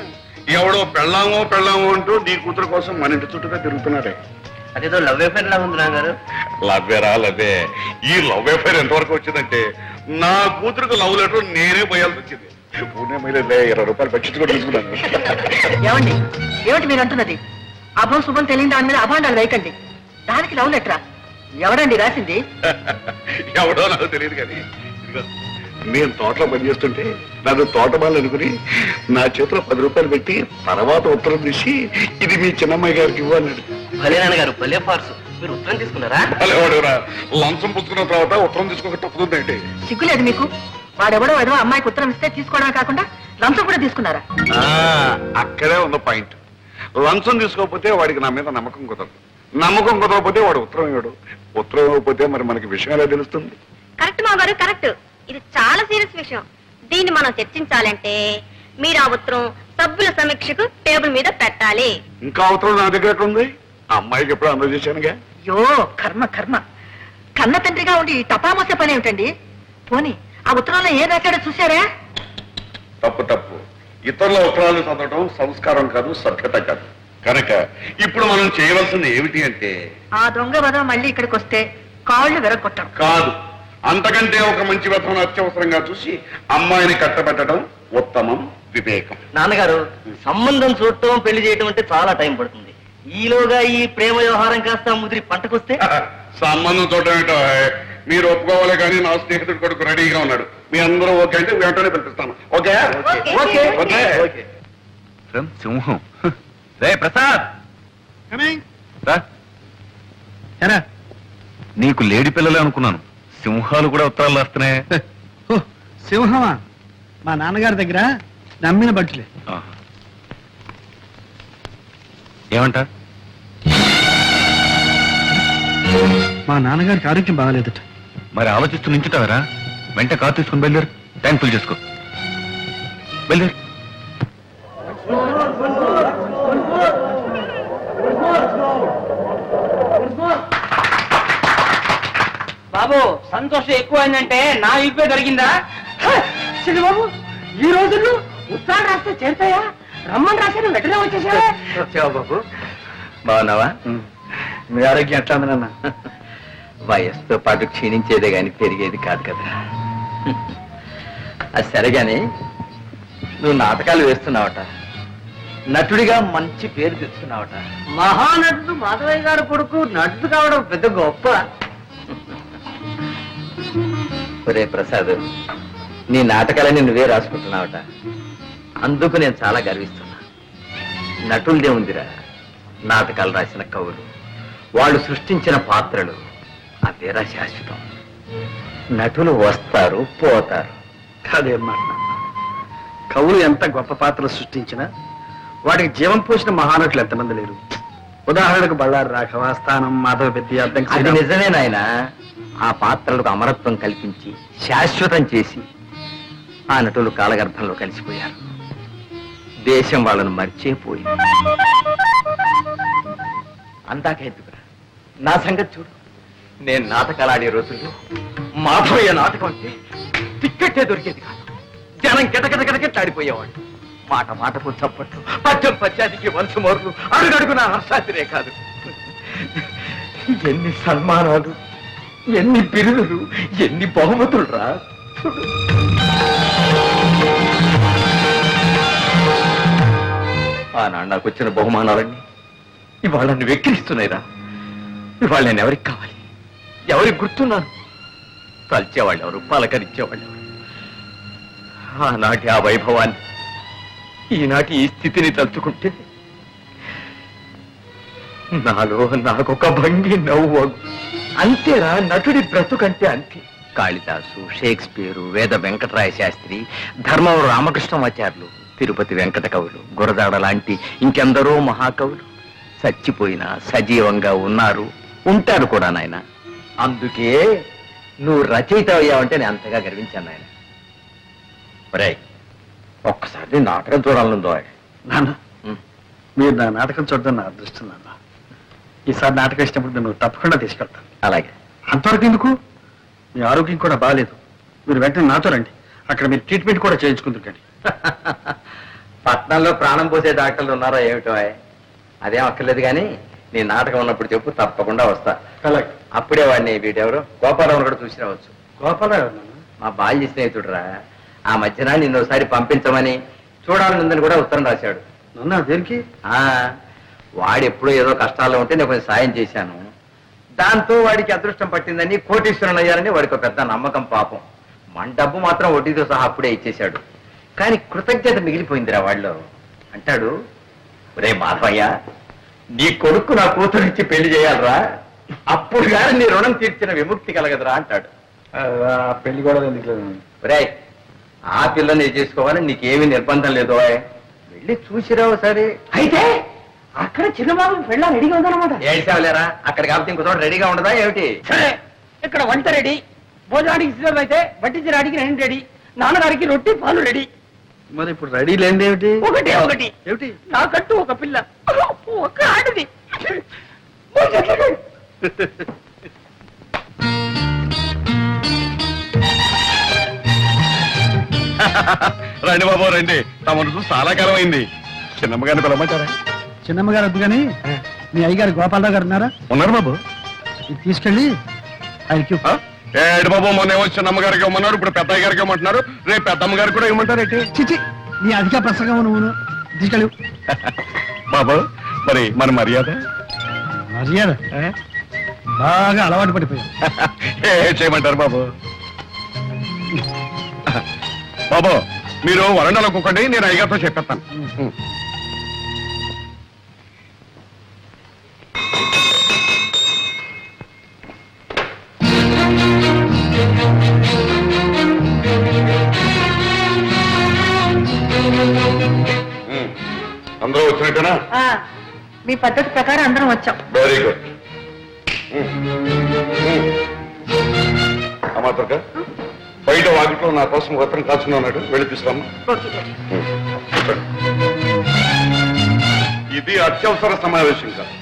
ఎవడో పెళ్ళామో అంటూ నీ కూతురు కోసం మన ఇంటి చుట్టూగా తిరుగుతున్నాడే. అదేదో లవ్ అఫేర్ లా ఉంది నాన్నగారు. లవ్వే. ఈ లవ్ అఫైర్ ఎంతవరకు వచ్చిందంటే, నా కూతురుకు లవ్ లెటర్ నేనే పోయాల్సి వచ్చింది. పూణే మైలేదే 20 రూపాయలు బడ్జెట్ కూడా తీసుకున్నాను. ఏమండి, ఏమిటి మీరు అంటున్నది? అభం శుభం తెలియని దాని మీద అభాండాలు వేయకండి. దానికి లవ్ లెటరా? ఎవడండి రాసింది? ఎవడో నాకు తెలియదు కానీ, ఇదిగో, నేను తోటలో పనిచేస్తుంటే నన్ను తోటమాలు అనుకుని నా చేతిలో 10 రూపాయలు పెట్టి తర్వాత ఉత్తరం తీసి ఇది మీ చిన్నమ్మాయి గారికి ఇవ్వన్నాడు. భలే నాన్నగారు, భలే ఫార్స్. మీరు ఉత్తరం తీసుకున్నారా? వాడెవడురా, లంచం పుచ్చుకున్న తర్వాత ఉత్తరం తీసుకోక తప్పుతుందంటే. సిగ్గులేదు మీకు? వాడెవడో ఏదో అమ్మాయికి ఉత్తరం ఇస్తే తీసుకోవడమే కాకుండా లంచం కూడా తీసుకున్నారా? అక్కడే ఉన్న పాయింట్. లంచం తీసుకోకపోతే వాడికి నా మీద నమ్మకం కుదరదు. నమ్మకం కుదరకపోతే వాడు ఉత్తరం ఇవ్వడు. ఉత్తరం ఇవ్వకపోతే మరి మనకి విషయం ఎలా తెలుస్తుంది? కరెక్ట్ మామగారు, కరెక్ట్. ఇది చాలా సీరియస్ విషయం. దీన్ని మనం చర్చించాలంటే మీరు ఆ ఉత్తరం సభ్యుల సమీక్షకు టేబుల్ మీద పెట్టాలి. ఇంకా ఉత్తరం నా దగ్గర ఎక్కడ ఉంది? ఆ అమ్మాయికి ఎప్పుడు అందజేశానుగా. యో కర్మ కర్మ. కన్న తండ్రిగా ఉండి ఈ టపామొసే పని ఏమిటండి? పోనీ ఆ ఉత్తరంలో ఏం రాశాడో చూశారా? తప్పు. ఇతరుల ఉత్తరాలు చదవడం సంస్కారం కాదు, సభ్యత కాదు. కనుక ఇప్పుడు మనం చేయవలసింది ఏమిటి అంటే, ఆ దొంగ వదం మళ్ళీ ఇక్కడికి వస్తే కాళ్ళు విరగొట్టం కాదు, అంతకంటే ఒక మంచి వ్యర్థం అత్యవసరంగా చూసి అమ్మాయిని కట్టబెట్టడం ఉత్తమం, వివేకం. నాన్నగారు, సంబంధం చూడటం పెళ్లి చేయటం అంటే చాలా టైం పడుతుంది. ఈలోగా ఈ ప్రేమ వ్యవహారం కాస్త ముదిరి పంటకొస్తే సంబంధం చూడటం ఏంటో మీరు ఒప్పుకోవాలి కానీ నా స్నేహితుడు కొడుకు రెడీగా ఉన్నాడు. మీ అందరూ ఓకే అంటే వెంటనే పిలిపిస్తాను. Okay okay. ఓకే. సింహం. రే ప్రసాద్, రా. ఎరా నీకు లేడి పిల్లలే అనుకున్నాను, సింహాలు కూడా ఉత్తరాలు రాస్తున్నాయి. ఓ సింహమా? మా నాన్నగారి దగ్గర నమ్మిన బట్టులే. ఆహా. ఏమంట? మా నాన్నగారికి ఆరోగ్యం బాగాలేదట. మరి ఆలోచిస్తూ నించుతావరా? వెంట కారు తీసుకుని బయలుదేరు, ట్యాంక్ ఫుల్ చేసుకో. బయలుదేరు. బాబు సంతోషం ఎక్కువైందంటే నా ఇప్పే దొరికిందా? బాబు ఈ రోజుల్లో ఉత్తరాలు రాస్తే చేరుతాయా? రమ్మని రాశాను వెంటనే వచ్చేసావా? వచ్చావా బాబు? బాగున్నావా? మీ ఆరోగ్యం ఎట్లా ఉంది నాన్న? వయస్సుతో పాటు క్షీణించేదే గాని పెరిగేది కాదు కదా. అది సరే గాని నువ్వు నాటకాలు వేస్తున్నావట, నటుడిగా మంచి పేరు తెచ్చుకున్నావట. మహానటుడు మాధవయ్య గారు కొడుకు నటుడు కావడం పెద్ద గొప్ప. ఒరే ప్రసాద్, నీ నాటకాలని నువ్వే రాసుకుంటున్నావట, అందుకు నేను చాలా గర్విస్తున్నా. నటులదే ఉందిరా, నాటకాలు రాసిన కవులు, వాళ్ళు సృష్టించిన పాత్రలు అవేరా శాశ్వతం. నటులు వస్తారు పోతారు. కాదేం మాట నాన్న. కవులు ఎంత గొప్ప పాత్రలు సృష్టించినా వాటికి జీవం పోసిన మహానటులు ఎంతమంది లేరు. ఉదాహరణకు బళ్ళారి రాఘవ, స్థానం, మాధవ పెద్ద అది నిజమే నాయన. ఆ పాత్రలకు అమరత్వం కల్పించి శాశ్వతం చేసి ఆ నటులు కాలగర్భంలో కలిసిపోయారు. దేశం వాళ్ళను మర్చిపోయింది. అందాక ఎందుకురా, నా సంగతి చూడు. నేను నాటకాలు ఆడే రోజుల్లో మాధవయ్య నాటకం అంటే టిక్కెట్టే దొరికేది కాదు. జనం గిటగిటగిటగిట్లాడిపోయేవాడు. మాట మాటకు చప్పట్లు, పద్యం పద్యానికి వంశమోర్లు, అడుగడుగు నా హర్షాతిరే కాదు. ఎన్ని సన్మానాలు, ఎన్ని బిరుదులు, ఎన్ని బహుమతులు రా. ఆనాడు నాకు వచ్చిన బహుమానాలన్నీ ఇవాళ నన్ను వెక్కిరిస్తున్నాయిరా. ఇవాళ నేను ఎవరికి కావాలి, ఎవరికి గుర్తున్నాను? తల్చేవాళ్ళు ఎవరు, పలకరించేవాళ్ళు ఎవరు? ఆనాటి ఆ వైభవాన్ని, ఈనాటి ఈ స్థితిని తలుచుకుంటే నాలో నాకొక భంగి నవ్వు. అంతేరా నటుడి బ్రతుకంటే అంతే. కాళిదాసు, షేక్స్పియరు, వేద వెంకటరాయ శాస్త్రి, ధర్మవరం రామకృష్ణమాచార్యులు, తిరుపతి వెంకట కవులు, గురదాడ లాంటి ఇంకెందరో మహాకవులు చచ్చిపోయినా సజీవంగా ఉన్నారు, ఉంటారు కూడా నాయన. అందుకే నువ్వు రచయిత అయ్యావంటే నేను అంతగా గర్వించాను నాయన. ఒరేయ్, ఒక్కసారి నాటకం చూడాలనుందో. నాన్న, మీరు నా నాటకం చూడడం నా అదృష్టం నాన్న. ఈసారి నాటకం ఇచ్చినప్పుడు నేను తప్పకుండా తీసుకెళ్తాను. అలాగే. అంతవరకు ఎందుకు? మీ ఆరోగ్యం కూడా బాగాలేదు. మీరు వెంటనే నాతో రండి, అక్కడ మీరు ట్రీట్మెంట్ కూడా చేయించుకుందరు. కానీ పట్నంలో ప్రాణం పోసే డాక్టర్లు ఉన్నారా ఏమిటో? అదేం అక్కర్లేదు కానీ నీ నాటకం ఉన్నప్పుడు చెప్పు, తప్పకుండా వస్తా. అలాగే. అప్పుడే వాడిని వీటెవరు గోపాలరావు కూడా చూసి రావచ్చు. గోపాలరావు మా బాల్య స్నేహితుడురా. ఆ మధ్యన నిన్ను ఒకసారి పంపించమని చూడాలనుందని కూడా ఉత్తరం రాశాడు. నన్ను దేనికి? వాడు ఎప్పుడో ఏదో కష్టాల్లో ఉంటే నేను కొంచెం సాయం చేశాను. దాంతో వాడికి అదృష్టం పట్టిందని, కోటీశ్వరుని అయ్యారని వాడికి ఒక పెద్ద నమ్మకం. పాపం మన డబ్బు మాత్రం వడ్డీతో సహా అప్పుడే ఇచ్చేశాడు. కానీ కృతజ్ఞత మిగిలిపోయిందిరా వాళ్ళు. అంటాడు, ఒరే మాధవయ్య, నీ కొడుకు నా కూతురిచ్చి పెళ్లి చేయాలరా, అప్పుడు కానీ నీ రుణం తీర్చిన విముక్తి కలగదురా అంటాడు. పెళ్లి కూడా ఎందుకు? ఒరే, ఆ పిల్లని చేసుకోవాలని నీకేమీ నిర్బంధం లేదు. వెళ్ళి చూసిరావు సరే. అయితే అక్కడ చిన్నబాబు పెళ్ళ రెడీగా ఉందన్నమాట. ఏడ్చావులేరా, అక్కడ కాబట్టి ఇంకో చోట రెడీగా ఉండదా ఏమిటి? సరే, ఇక్కడ వంట రెడీ, భోజనానికి సిద్ధం అయితే వడ్డించడానికి రెండు రెడీ, నాన్నగారికి రొట్టి పాలు రెడీ. మరి ఇప్పుడు రెడీ లేనిది ఏమిటి? ఒకటే ఒకటి ఏమిటి? నాకంటూ ఒక పిల్ల, ఒక ఆడది. రండి బాబు రండి, తమను చూసి చాలా కాలం అయింది. చిన్నమ్మగారిని పిలవమంటారా? చిన్నమ్మగారు వద్దు కానీ మీ అయ్యగారు గోపాలరావు గారు ఉన్నారా? ఉన్నారు బాబు. ఇది తీసుకెళ్ళి ఆయనకి ఏడు బాబు, మొన్న ఏమో చిన్నమ్మగారికి ఇవ్వమన్నారు, ఇప్పుడు పెద్దయ్య గారికి ఇవ్వమంటున్నారు, రేపు పెద్దమ్మ గారికి కూడా ఇవ్వమంటారేంటి? చిచి, నీ అధిక ప్రసంగం నువ్వు తీసుకెళ్ళు. బాబు మరి మన మర్యాద మర్యాద బాగా అలవాటు పడిపోయావు. ఏ చేయమంటారు బాబు? బాబు మీరు వరండాలో కూకండి, నేను అయ్యగారితో చెప్పేస్తాను. వచ్చినట్టేనా మీ పద్ధతి ప్రకారం అందరం వచ్చాం. Very good. అమ్మా దుర్గా, బయట వాకిట్లో నా కోసం ఒక అతను కాచుకుని ఉన్నాడు, వెళ్ళి తీసుకురామ్మా. ఇది అత్యవసర సమావేశం కాదు,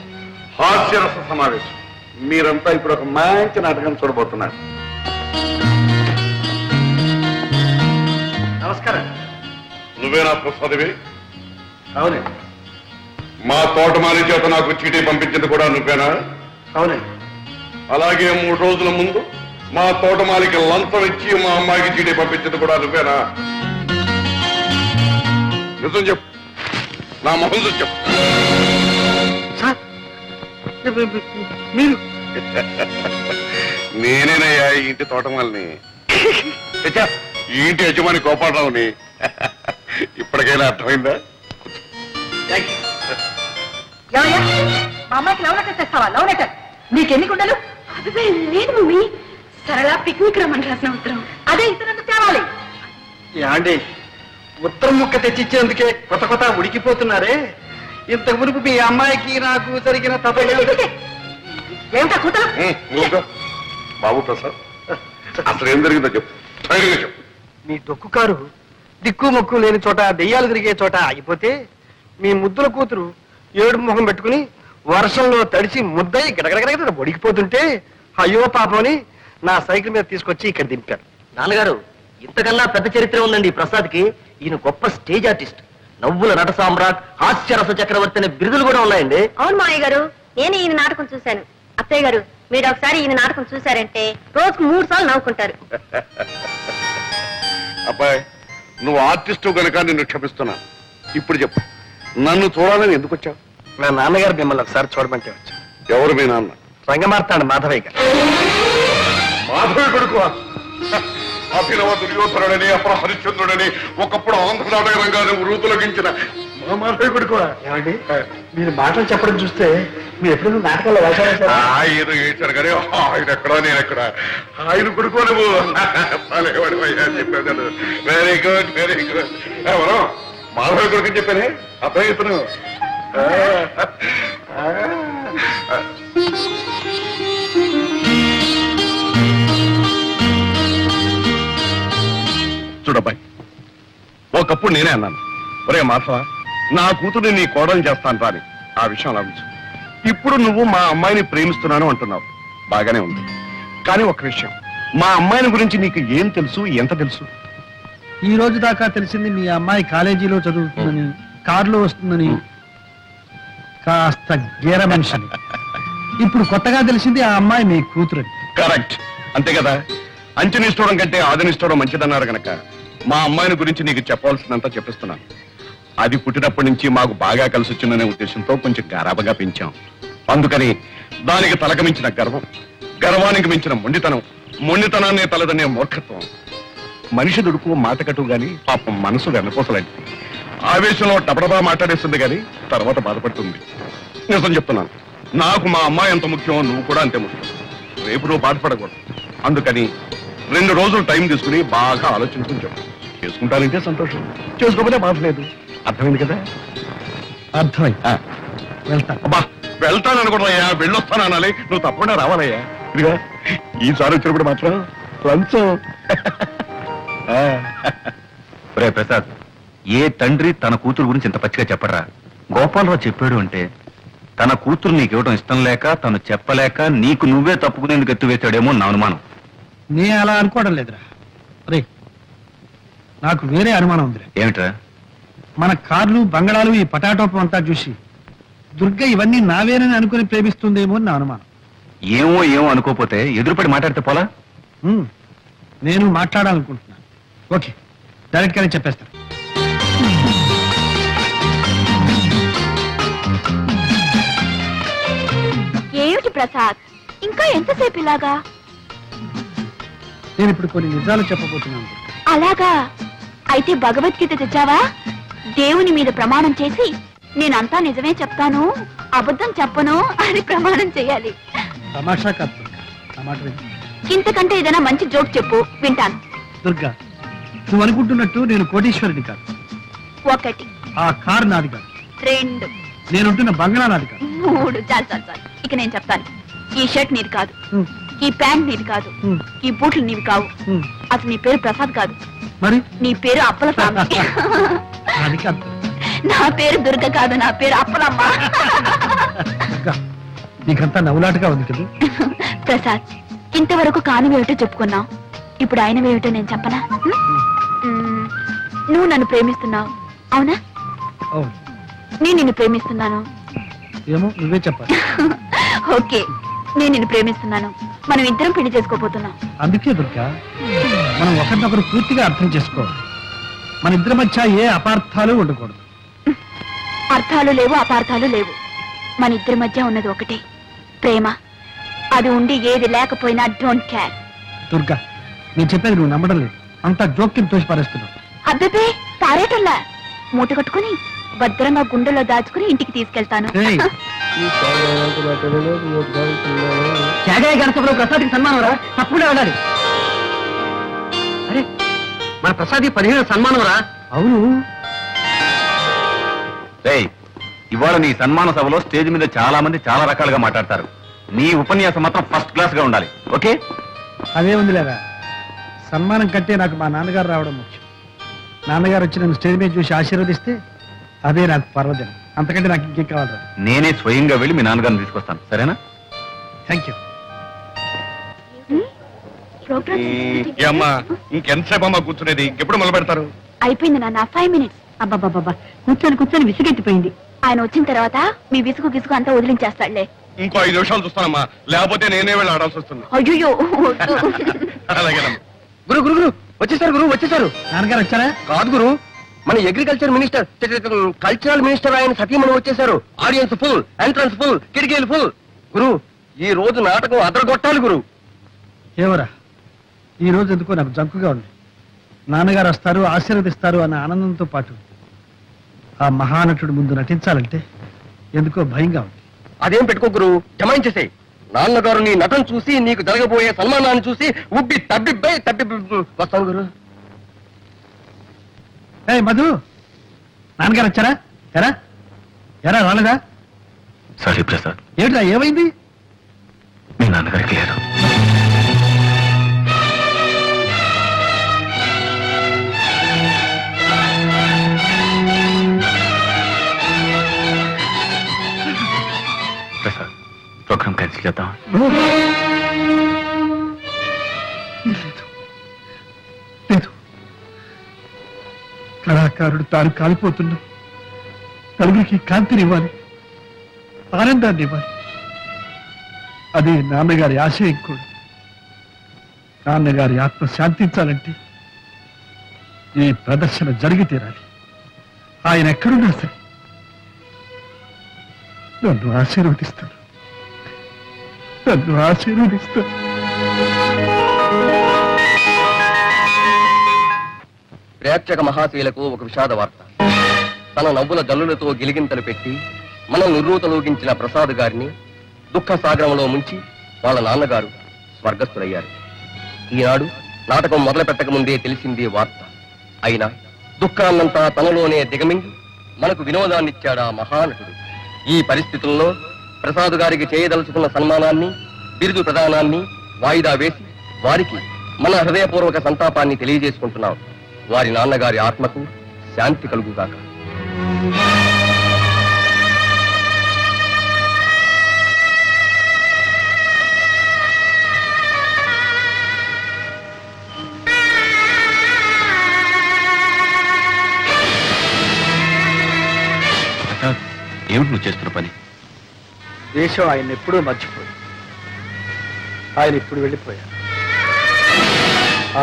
హాస్యరస సమావేశం. మీరంతా ఇప్పుడు ఒక మంచి నాటకం చూడబోతున్నారు. నమస్కారం. నువ్వేనా ప్రసాదివి? అవునండి. మా తోటమాలి చేత నాకు చీటీ పంపించింది కూడా నువ్వేనా? అవునండి. అలాగే 3 రోజుల ముందు మా తోటమాలికి లంచం ఇచ్చి మా అమ్మాయికి చీటీ పంపించింది కూడా నువ్వేనా? నిజం చెప్పు, నా మొహం చూసి చెప్పు. సార్, మీరు నేనేనయ్యా ఈ ఇంటి తోటమాలిని, ఈ ఇంటి యజమాని గోపాలరావుని. ఇప్పటికైనా అర్థమైందా? ఏమయ్యా, మా అమ్మాయికి లవ్ లెటర్ తెస్తావా? లవ్ లెటర్ నీకెన్ని కుండలు? అదే లేదు మమ్మీ, సరళ పిక్నిక్ రమ్మని రాసిన ఉత్తరం. అదే ఇతరులకు తేవాలి. యాండి, ఉత్తరం ముక్క తెచ్చిచ్చేందుకే కొత్త ఉడికిపోతున్నారే. ఇంత మునుపు మీ అమ్మాయికి నాకు జరిగిన ఏమిటా కూతురు? ఊరుకో. బాబు ప్రసాద్, అసలు ఏం జరిగిందో చెప్పు, ధైర్యంగా చెప్పు. మీ డొక్కు కారు దిక్కు మొక్కు లేని చోట, దెయ్యాలు తిరిగే చోట ఆగిపోతే మీ ముద్దుల కూతురు ఏడుపు ముఖం పెట్టుకుని వర్షంలో తడిచి ముద్దయి గడగడగడ ఒడికిపోతుంటే అయ్యో పాపని నా సైకిల్ మీద తీసుకొచ్చి ఇక్కడ దింపారు. నాన్నగారు, ఇంతకన్నా పెద్ద చరిత్ర ఉందండి ప్రసాద్కి. ఈయన గొప్ప స్టేజ్ ఆర్టిస్ట్, నవ్వుల నట సామ్రాట్, హాస్యరస చక్రవర్తి అనే బిరుదులు కూడా ఉన్నాయండి. అవును మావయ్య గారు, నేను ఈయన నాటకం చూశాను. అత్తయ్య గారు, మీరు ఒకసారి ఈయన నాటకం చూశారంటే రోజుకు 3 సార్లు నవ్వుకుంటారు. అబ్బాయి, నువ్వు ఆర్టిస్టు కనుక నిన్ను క్షమిస్తున్నా. ఇప్పుడు చెప్పు, నన్ను చూడాలని ఎందుకు వచ్చావు? నా నాన్నగారు మిమ్మల్ని ఒకసారి చూడమంటే వచ్చాను. ఎవరు మీ నాన్న? రంగమార్తాడు మాధవయ్య గారు. మాధవి కొడుకు అభినవ దుర్యోధనుడని, అప్పుడు హరిశ్చంద్రుడని, ఒకప్పుడు ఆంధ్ర నాటక రంగాన్ని వృతులగించిన మా మాధవయ్య కొడుకు. ఏమండి, మీరు మాటలు చెప్పడం చూస్తే మీరు ఎప్పుడు నాటకాల్లో వేశారు. ఆయన వేశారు కానీ ఆయన ఎక్కడా నేను ఎక్కడ. ఆయన కొడుకు నువ్వు చెప్పాను. Very good, very good. ఎవరో మాధవి కొడుకు చెప్పానే అబ్బాయి ఇతను. చూడబ్బాయి, ఒకప్పుడు నేనే అన్నాను, ఒరే మాధవ, నా కూతుర్ని నీ కోడలు చేస్తాను రాని. ఆ విషయం లభించు. ఇప్పుడు నువ్వు మా అమ్మాయిని ప్రేమిస్తున్నాను అంటున్నావు, బాగానే ఉంది. కానీ ఒక విషయం, మా అమ్మాయిని గురించి నీకు ఏం తెలుసు, ఎంత తెలుసు? ఈ రోజు దాకా తెలిసింది మీ అమ్మాయి కాలేజీలో చదువుతుందని, కారులో వస్తుందని, కాస్త గేర మనిషిని. ఇప్పుడు కొత్తగా తెలిసింది ఆ అమ్మాయి మీ కూతురని. కరెక్ట్, అంతే కదా. అంచనిస్తూడం కంటే ఆదనిస్తూడం మంచిదన్నారు గనక మా అమ్మాయిని గురించి నీకు చెప్పవలసినంత చెప్పిస్తున్నాను. అది పుట్టినప్పటి నుంచి మాకు బాగా కలిసి వచ్చిందనే ఉద్దేశంతో కొంచెం గారాబగా పెంచాం. అందుకని దానికి తలకు మించిన గర్వం, గర్వానికి మించిన మొండితనం, మొండితనాన్ని తలదనే మూర్ఖత్వం. మనిషి దుడుకు మాటకట్టు గాని పాపం మనసు వెనపోసలండి. ఆవేశంలో టపటపా మాట్లాడేస్తుంది గాని తర్వాత బాధపడుతుంది. నిజం చెప్తున్నాను, నాకు మా అమ్మాయి ఎంత ముఖ్యం, నువ్వు కూడా అంతే ముఖ్యం. రేపు నువ్వు బాధపడకూడదు. అందుకని 2 రోజులు టైం తీసుకుని బాగా ఆలోచించుకుని చెప్పు. చేసుకుంటానంటే సంతోషం, చేసుకోకపోతే బాధ లేదు. అర్థమైంది కదా? అర్థమైంది. వెళ్తా. అబ్బా, వెళ్తాననుకున్నాయ్యా, వెళ్ళొస్తాను అనాలి. నువ్వు తప్పకుండా రావాలయ్యా. ఇదిగా ఈసారి వచ్చినప్పుడు మాత్రం లంచం. రే ప్రసాద్, ఏ తండ్రి తన కూతురు గురించి ఇంత పచ్చిగా చెప్పరా? గోపాలరావు చెప్పాడు అంటే తన కూతురు నీకు ఇవ్వడం ఇష్టం లేక, తను చెప్పలేక నీకు నువ్వే తప్పుకునేందుకు ఎత్తువేశాడేమో నా అనుమానం. నే అలా అనుకోవడం లేదురా. రే, నాకు వేరే అనుమానం ఉందిరా. ఏమిట్రా? మన కార్లు, బంగళాలు, ఈ పటాటోపం అంతా చూసి దుర్గ ఇవన్నీ నావేనని అనుకుని ప్రేమిస్తుందేమో అని నా అనుమానం. ఏమో ఏమో అనుకోపోతే ఎదురుపడి మాట్లాడితే పోలా? నేను మాట్లాడాలనుకుంటున్నాను. ఓకే, డైరెక్ట్ గానే చెప్పేస్తాను. ఏమిటి ప్రసాద్, ఇంకా ఎంతసేపు ఇలాగా? నేను ఇప్పుడు కొన్ని నిజాలు చెప్పబోతున్నాను. అలాగా? అయితే భగవద్గీత తెచ్చావా? దేవుని మీద ప్రమాణం చేసి నేనంతా నిజమే చెప్తాను, అబద్ధం చెప్పను అని ప్రమాణం చేయాలి. తమాషా కాదు దుర్గా, ఆ మాట విను. ఇంతకంటే ఏదైనా మంచి జోక్ చెప్పు, వింటాను. దుర్గా, నువ్వు అనుకుంటున్నట్టు నేను కోటీశ్వరుని కాదు. ఒకటి. ఆ కారు నాది కాదు, 2 నేనుంటున్న బంగ్లా నాది కాదు. 3 చాలు చాలు చాలు. ఇక నేను చెప్తాను. ఈ షర్ట్ నీది కాదు, ఈ ప్యాంట్ నీది కాదు, ఈ బూట్లు నీవి కావు. అసలు నీ పేరు ప్రసాద్ కాదు, మరి నీ పేరు అప్పల స్వామి. అది కాదు. నా పేరు దుర్గ కాదు, నా పేరు అప్పలమ్మ. దుర్గా, నీకంతా నవ్వులాటగా ఉంది కదా. ప్రసాద్, ఇంతవరకు కానివేమిటో చెప్పుకున్నావు, ఇప్పుడు ఆయనవేమిటో నేను చెప్పనా? నువ్వు నన్ను ప్రేమిస్తున్నావు, అవునా? అవును. నేను నిన్ను ప్రేమిస్తున్నాను. ఏమో నువ్వే చెప్పాలి. ఓకే, నేను నిన్ను ప్రేమిస్తున్నాను. మనం ఇద్దరం పెళ్లి చేసుకోబోతున్నాం. అందుకే దుర్గా, మనం ఒకరినొకరు పూర్తిగా అర్థం చేసుకోవాలి. మన ఇద్దరి మధ్య ఏ అపార్థాలు ఉండకూడదు. అర్థాలు లేవు, అపార్థాలు లేవు. మన ఇద్దరి మధ్య ఉన్నది ఒకటే, ప్రేమ. అది ఉండి ఏది లేకపోయినా డోంట్ కేర్. దుర్గా, నేను చెప్పేది నువ్వు నమ్మడం లేదు. అంతా జోక్యం తోసి పారేస్తున్నావు. అబ్బే పారేటల్లా, మూట కట్టుకుని భద్రంగా గుండెలో దాచుకుని ఇంటికి తీసుకెళ్తాను. ఏయ్, త్యాగయ్య గణసభలో ప్రసాద్కి సన్మానం రా, తప్పకుండా వెళ్ళాలి. అరే, మన ప్రసాద్ 15 సన్మానం రా. అవును. రేయ్, ఇవాళ నీ సన్మాన సభలో స్టేజ్ మీద చాలా మంది చాలా రకాలుగా మాట్లాడతారు. నీ ఉపన్యాసం మాత్రం ఫస్ట్ క్లాస్ గా ఉండాలి. ఓకే? అదే ఉంది లేదా, సన్మానం కంటే నాకు మా నాన్నగారు రావడం ముఖ్యం. నాన్నగారు వచ్చి నన్ను స్టేజ్ మీద చూసి ఆశీర్వదిస్తే అదే నాకు పర్వదినం. అంతకంటే నాకు ఇంకేం కావాలి. నేనే స్వయంగా వెళ్ళి మీ నాన్నగారిని తీసుకొస్తాను, సరేనా? Thank you. అమ్మా ఇంకెంతసేపు అమ్మా కూర్చునేది? ఇంకెప్పుడు మొదలు పెడతారు? అయిపోయింది నాన్న, 5 minutes. అబ్బాబాబా, కూర్చొని కూర్చొని విసిగెత్తిపోయింది. ఆయన వచ్చిన తర్వాత మీ విసుగు గిసుగు అంతా వదిలించేస్తాడులే. ఇంకో 5 నిమిషాలు చూస్తానమ్మా, లేకపోతే నేనే వెళ్ళి ఆడాల్సి వస్తుంది. అయ్యో అలాగేనమ్మా. గురు గురు గురు వచ్చేసారు, గురు వచ్చేసారు. నాన్నగారు వచ్చారా? కాదు గురు, మన అగ్రికల్చర్ మినిస్టర్, కల్చరల్ మినిస్టర్ ఆయన సతీమణి వచ్చేసారు. ఆడియన్స్ ఫుల్, ఎంట్రన్స్ ఫుల్, కిటికీలు ఫుల్. గురు, ఈ రోజు నాటకం అదరగొట్టాలి గురు. ఏవరా, ఈ రోజు ఎందుకో నాకు జంకుగా ఉంది. నాన్నగారు వస్తారు, ఆశీర్వదిస్తారు అన్న ఆనందంతో పాటు ఆ మహానటుడు ముందు నటించాలంటే ఎందుకో భయంగా ఉంది. అదేం పెట్టుకో గురు, జమాయించేసే. నాన్నగారు నీ నటన చూసి, నీకు జరగబోయే సన్మానాన్ని చూసి ఉబ్బి తబ్బిబ్బై వస్తాను గురు. ఏ మధు, నాన్నగారు వచ్చారా? ఎరా ఎరా రాలేదా? సారీ ప్రసాద్, ఏమిటా, ఏమైంది? మీ నాన్నగారికి లేదు. ప్రసాద్, ప్రోగ్రామ్ క్యాన్సిల్ చేద్దాం. లేదు లేదు, కళాకారుడు తాను కాలిపోతున్నా నలుగురికి కాంతినివ్వాలి, ఆనందాన్ని ఇవ్వాలి. అదే నాన్నగారి ఆశయం కూడా. నాన్నగారి ఆత్మ శాంతించాలంటే ఈ ప్రదర్శన జరిగి తీరాలి. ఆయన ఎక్కడున్నా సరే నన్ను ఆశీర్వదిస్తాడు, నన్ను ఆశీర్వదిస్తాడు. ప్రేక్షక మహాశీలకు ఒక విషాద వార్త. తన నవ్వుల జల్లులతో గిలిగింతలు పెట్టి మనం నిర్రూతలూగించిన ప్రసాద్ గారిని దుఃఖ సాగరంలో ముంచి వాళ్ళ నాన్నగారు స్వర్గస్థులయ్యారు. ఈనాడు నాటకం మొదలు పెట్టక ముందే తెలిసింది వార్త. అయినా దుఃఖాన్నంతా తనలోనే దిగమింగి మనకు వినోదాన్నిచ్చాడా మహానటుడు. ఈ పరిస్థితుల్లో ప్రసాద్ గారికి చేయదలుచుకున్న సన్మానాన్ని, బిరుదు ప్రదానాన్ని వాయిదా వేసి వారికి మన హృదయపూర్వక సంతాపాన్ని తెలియజేసుకుంటున్నాం. వారి నాన్నగారి ఆత్మకు శాంతి కలుగుగాక. ప్రసాద్, ఏమిటి నువ్వు చేస్తున్న పని? దేశం ఆయన ఎప్పుడూ మర్చిపోయింది. ఆయన ఇప్పుడు వెళ్ళిపోయారు.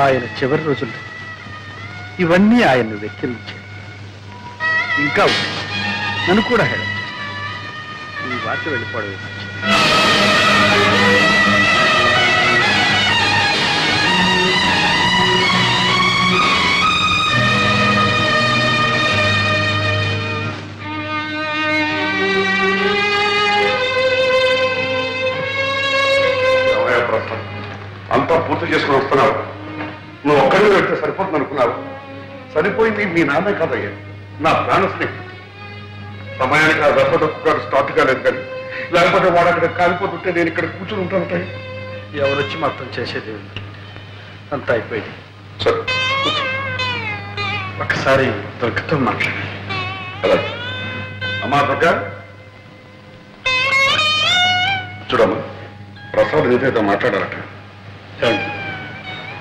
ఆయన చివరి రోజుల్లో ఇవన్నీ ఆయన్ను వెక్కిరించాయి. ఇంకా ఉంది, నన్ను కూడా హేళన చేస్తాయి. ఈ వార్త వెళ్ళిపోవడం అంతా పూర్తి చేసుకుని వస్తున్నావు. నువ్వు ఒక్కడిని వెళ్తే సరిపోతుంది అనుకున్నావు. సరిపోయింది మీ నాన్న కాదయ్యా, నా ప్రాణ స్నేహితుడు. సమయానికి ఆ రసదొక్కు గారు స్టార్ట్ కాలేదు కానీ లేకపోతే వాడు అక్కడ కాలిపోతుంటే నేను ఇక్కడ కూర్చుని ఉంటాను. ఎవరొచ్చి మొత్తం చేసేది ఉంది. అంతా అయిపోయింది. సరే కూర్చో. ఒకసారి దుర్గతో మాట్లాడాలి. అలాగే అమ్మా దుర్గా, చూడమ్మా, ప్రసాద్ ఏదైతే మాట్లాడాలట. ఏమండి,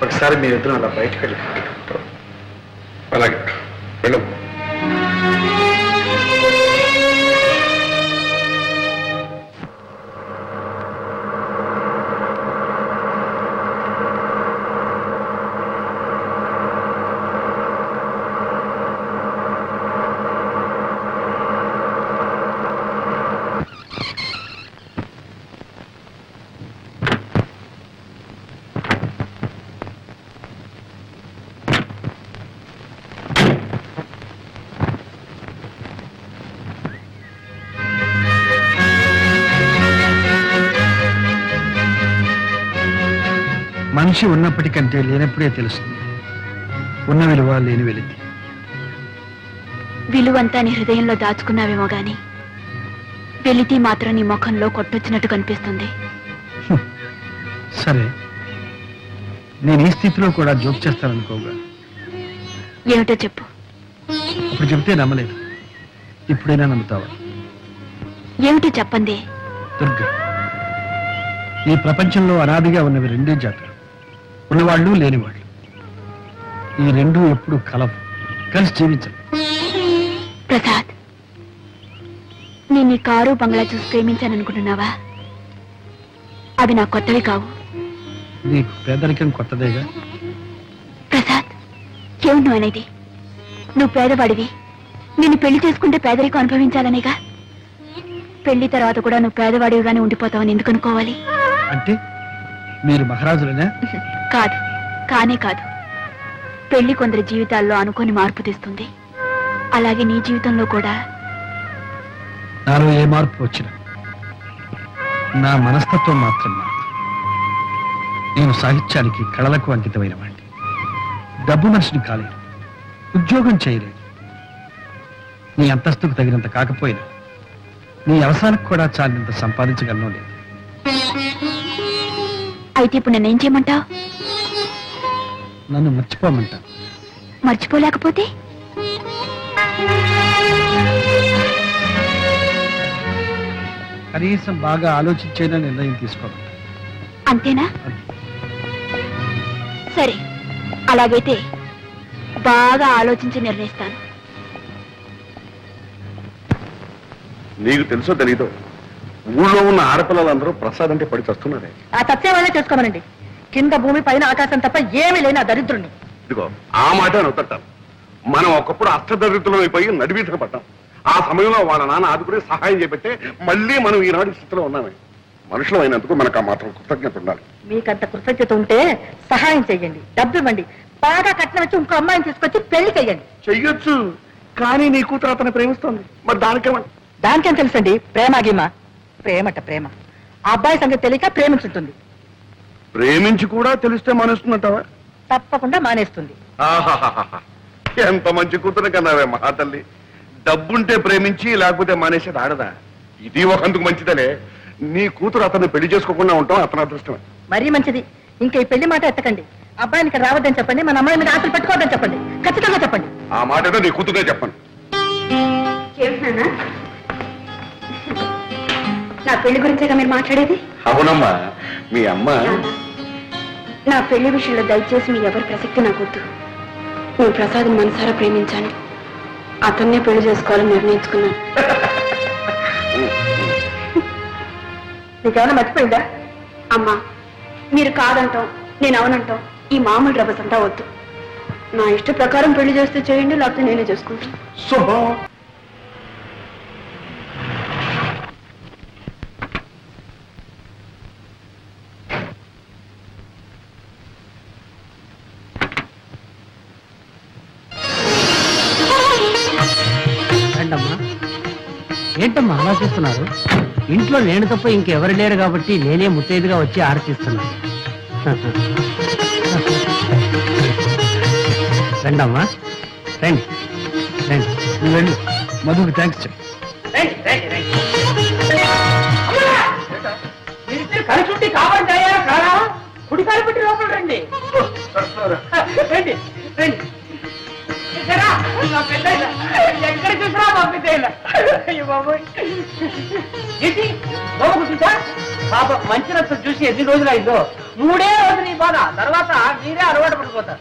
ఒకసారి మీరిద్దరం అలా బయటకు వెళ్ళి అలాగే వెళ్ళము. మనిషి ఉన్నప్పటికంటే లేనప్పుడే తెలుస్తుంది ఉన్న విలువ లేని వెలితి. విలువంతా నీ హృదయంలో దాచుకున్నావేమో గాని వెలితి మాత్రం నీ ముఖంలో కొట్టొచ్చినట్టు కనిపిస్తుంది. సరే, నేను ఈ స్థితిలో కూడా జోక్ చేస్తాననుకోగా. ఏమిటో చెప్పు. ఇప్పుడు చెబితే నమ్మలేదు, ఇప్పుడైనా నమ్ముతావా? ఏమిటో చెప్పండి. దుర్గా, ఈ ప్రపంచంలో అనాదిగా ఉన్నవి రెండే జాతులు, ఉన్నవాళ్ళు లేనివాళ్ళు. ఈ రెండు ఎప్పుడు కలవు, కలిసి జీవించరు. ప్రసాద్, నేను ఈ కారు బంగ్లా చూసి ప్రేమించాననుకుంటున్నావా? అవి నా కొత్తవి కావు. నీకు పేదరికం కొత్తదేగా. ప్రసాద్, ఏమిటి నువ్వు అనేది? నువ్వు పేదవాడివి, నిన్ను పెళ్లి చేసుకుంటే పేదరికం అనుభవించాలనేగా. పెళ్లి తర్వాత కూడా నువ్వు పేదవాడివిగానే ఉండిపోతావని ఎందుకు అనుకోవాలి? అంటే మీరు మహారాజులనే? కాదు, కానే కాదు. పెళ్లి కొందరి జీవితాల్లో అనుకోని మార్పు తెస్తుంది. అలాగే నీ జీవితంలో కూడా. నాలో ఏ మార్పు వచ్చినా నా మనస్తత్వం మాత్రం మారుతుంది. నేను సాహిత్యానికి, కళలకు అంకితమైన వాడిని. డబ్బు మనిషిని కాలేదు, ఉద్యోగం చేయలేదు. నీ అంతస్తుకు తగినంత కాకపోయినా నీ అవసరానికి కూడా చాలినంత సంపాదించగలను లేదు. అయితే ఇప్పుడు నన్నేం చేయమంటావు? నన్ను మర్చిపోమంటా. మర్చిపోలేకపోతే? కనీసం బాగా ఆలోచించేనా నిర్ణయం తీసుకోమంటా. అంతేనా? అంతే. సరే, అలాగైతే బాగా ఆలోచించి నిర్ణయిస్తాను. నీకు తెలుసో తెలీదో, ఊళ్ళో ఉన్న ఆడపిల్లలందరూ ప్రసాద్ అంటే పడి చస్తున్నారే. ఆ సత్యం వాళ్ళే చేసుకోమనండి. కింద భూమి పైన ఆకాశం తప్ప ఏమీ లేని ఆ దరిద్రుణ్ణి. ఇదిగో ఆ మాట నవ్వుతాం. మనం ఒకప్పుడు అష్టదరిద్రులం అయిపోయి నడివీధన పడ్డాం. ఆ సమయంలో వాళ్ళ నాన్న ఆదుకుని సహాయం చేపట్టే మళ్ళీ మనం ఈనాడు స్థితిలో ఉన్నామే. మనుషులు అయినందుకు మనకు ఆ మాత్రం కృతజ్ఞత ఉండాలి. మీకంత కృతజ్ఞత ఉంటే సహాయం చెయ్యండి, డబ్బు ఇవ్వండి, బాగా కట్నం వచ్చి ఇంకో అమ్మాయిని తీసుకొచ్చి పెళ్లి చెయ్యండి. చెయ్యొచ్చు, కానీ నీ కూతురు అతను ప్రేమిస్తోంది. మరి దానికేమంట? దానికేం తెలుసండి? ప్రేమ గీమా? ప్రేమట ప్రేమ. ఆ అబ్బాయి సంగతి తెలియక ప్రేమించుంటుంది. ప్రేమించి కూడా తెలిస్తే మానేస్తుందంటావా? తప్పకుండా మానేస్తుంది. ఆహాహాహా, ఎంత మంచి కూతురు కన్నావే మహా తల్లి. డబ్బుంటే ప్రేమించి లేకపోతే మానేసేది ఆడదా? ఇది ఒకందుకు మంచిదలే. నీ కూతురు అతన్ని పెళ్లి చేసుకోకుండా ఉంటాం అతని అదృష్టమే. మరీ మంచిది. ఇంకా ఈ పెళ్లి మాట ఎత్తకండి. అబ్బాయిని ఇక్కడ రావద్దని చెప్పండి, మన అమ్మాయి మీద ఆశలు పెట్టుకోవద్దని చెప్పండి. ఖచ్చితంగా చెప్పండి. ఆ మాట ఏదో నీ కూతురే చెప్పను. నా పెళ్లి గురించేగా మీరు మాట్లాడేది? అవునమ్మా, మీ అమ్మ. నా పెళ్లి విషయంలో దయచేసి మీ ఎవరి ప్రసక్తి నాకొద్దు. నేను ప్రసాద్ని మనసారా ప్రేమించాను. అతన్నే పెళ్లి చేసుకోవాలని నిర్ణయించుకున్నాను. నీకేమైనా మర్చిపోయిందా? అమ్మా, మీరు కాదంటాం, నేను అవునంటాం, ఈ మామూలు రభస అంతా వద్దు. నా ఇష్ట ప్రకారం పెళ్లి చేస్తే చేయండి, లేకపోతే నేనే చేసుకుంటాను. శుభం. ఏంటమ్మా అలా చూస్తున్నారు? ఇంట్లో నేను తప్ప ఇంకెవరు లేరు కాబట్టి నేనే ముత్తైదుగా వచ్చి ఆరతిస్తున్నాను. రండమ్మా, రండి రండి. నువ్వు వెళ్ళు, మధుకి థ్యాంక్స్ చెప్పు. మీరిద్దరు కలిసి ఉండి కాపాడుతాయా కారా కుడికాలు పెట్టి లోపల రండి రండి రండి చూసారా? మా పెద్దయ్య. ఎక్కడ చూసినా మా పెద్దయ్య. అయ్యో బాబోయ్. ఏంటి బాబు చూసా పాప మంచి రక్తం చూసి ఎన్ని రోజులు అయిందో 3 రోజులు ఈ బాధ తర్వాత మీరే అలవాటు పడిపోతారు.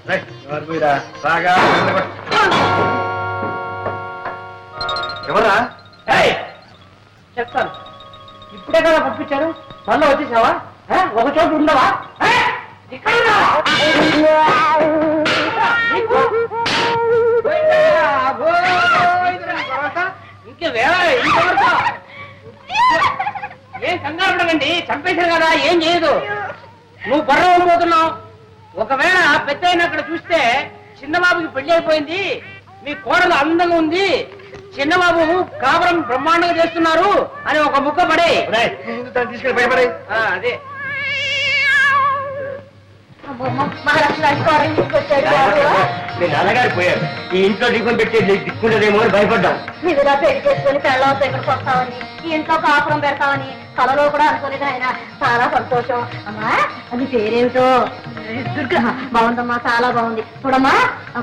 ఎవరా? ఏయ్, చెప్తాను ఇప్పుడే కదా పంపించారు మళ్ళీ వచ్చేసావా ఒక చోట ఉండవా ఇక్కడ రా. నీకు? ఇంకే వేరే ఇంకెవరితో ఏం కంగారు పడకండి చంపేశారు కదా ఏం చేయదు నువ్వు బర్ర ఉండిపోతున్నావు ఒకవేళ పెద్ద అక్కడ చూస్తే చిన్నబాబుకి పెళ్లి అయిపోయింది మీ కోడలు అందంగా ఉంది చిన్నబాబు కాపురం బ్రహ్మాండంగా చేస్తున్నారు అని ఒక ముక్క పడే తీసుకెళ్ళి భయపడే. అదే మీ నాన్నగారు పోయారు ఈ ఇంట్లో దీపం పెట్టే దిక్కుంటదేమో అని భయపడ్డాం నిధులా పెళ్లి చేసుకుని పెళ్ళవతో ఇక్కడికి వస్తామని ఈ ఇంట్లో కాపురం పెడతామని కలలో కూడా అనుకోలేదు ఆయన చాలా సంతోషం. అమ్మా అది పేరేమిటో? దుర్గా. బాగుందమ్మా చాలా బాగుంది. చూడమ్మా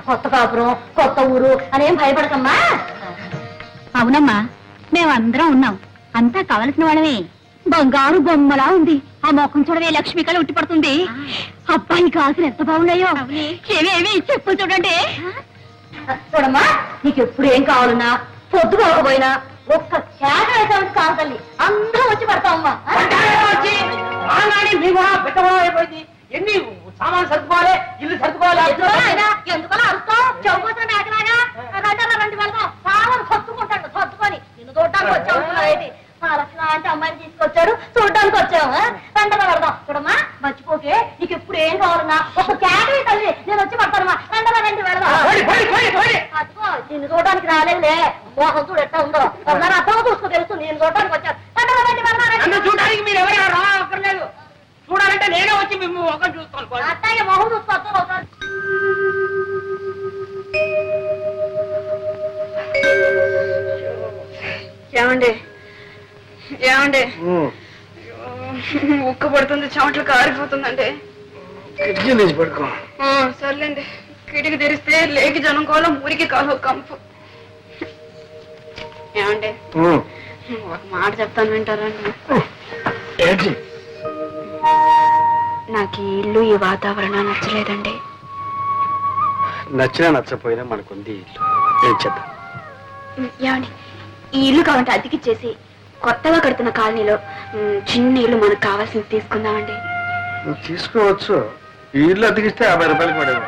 కొత్త కాపురం కొత్త ఊరు అనేం భయపడకమ్మా. అవునమ్మా మేమందరం ఉన్నాం అంతా కావలసిన వాళ్ళమే. బంగారు బొమ్మలా ఉంది ఆ మొఖం చూడవే లక్ష్మి కళ ఉట్టి పడుతుంది. అబ్బాయి కాసులు ఎంత బాగున్నాయో ఏవేవి చెప్పు చూడండి. చూడమ్మా నీకు ఎప్పుడు ఏం కావాలన్నా పొద్దు కాకపోయినా ఒక్క చేట వేసామంటే కాదు తల్లి అందరం వచ్చి పడతామమ్మా. అయిపోయింది ఎన్ని సామాన్ సర్దుకోవాలి ఇల్లు సర్దుకోవాలి ఎందుకలా అరుస్తావు చెవుపోతున్న మేకలాగా రండి వెళ్దాం సామాన్ సర్దుకుంటాడు సర్దుకొని నిన్ను చూడటానికి వచ్చావు లాంటి అమ్మాయిని తీసుకొచ్చాడు చూడడానికి వచ్చాము వెంటనే పెడదాం. చూడమ్మా మర్చిపోకే నీకు ఎప్పుడు ఏం కావాలన్నా ఒక క్యాటరీ తల్లి నేను వచ్చి పడతానమ్మా వెంటనే రండి వెళ్దాం. అదిగో నిన్ను చూడడానికి రాలేదులే మోహం చూడు ఎట్లా ఉందో ఒకసారి అర్థం చూసుకో తెలుసు నేను చూడడానికి వచ్చాను వెంటనే రండి వెళ్దాం. చూడడానికి మీరు ఎవరైనా రాక్కర్లేదు చూడాలంటే నేనే వచ్చి మేము ఒక చూసుకోవాలి అత్తయ్య మొహం చూసుకోవచ్చు ఒకసారి. ఏమండి ఏమండి ఉక్క పడుతుంది చెమటలు కారిపోతుందండి పడుకో. సర్లేండి కిటికి తెరిస్తే లేకి జనం కోలం ఊరికి కాలు కంపు. ఏమండి ఒక మాట చెప్తాను వింటారండి. ఏంటి? నాకు ఈ ఇల్లు ఈ వాతావరణం నచ్చలేదండి. నచ్చినా నచ్చపోయినా మనకుంది ఇల్లు ఏం చేద్దాం. ఏమండి ఈ ఇల్లు కావాలంటే అతికిచ్చేసి కొత్తగా కడుతున్న కాలనీలో చిన్న ఇల్లు మనకు కావాల్సింది తీసుకుందామండి. నువ్వు తీసుకోవచ్చు. ఈ ఇల్లు అతికిస్తే 50 రూపాయలు పడేవి.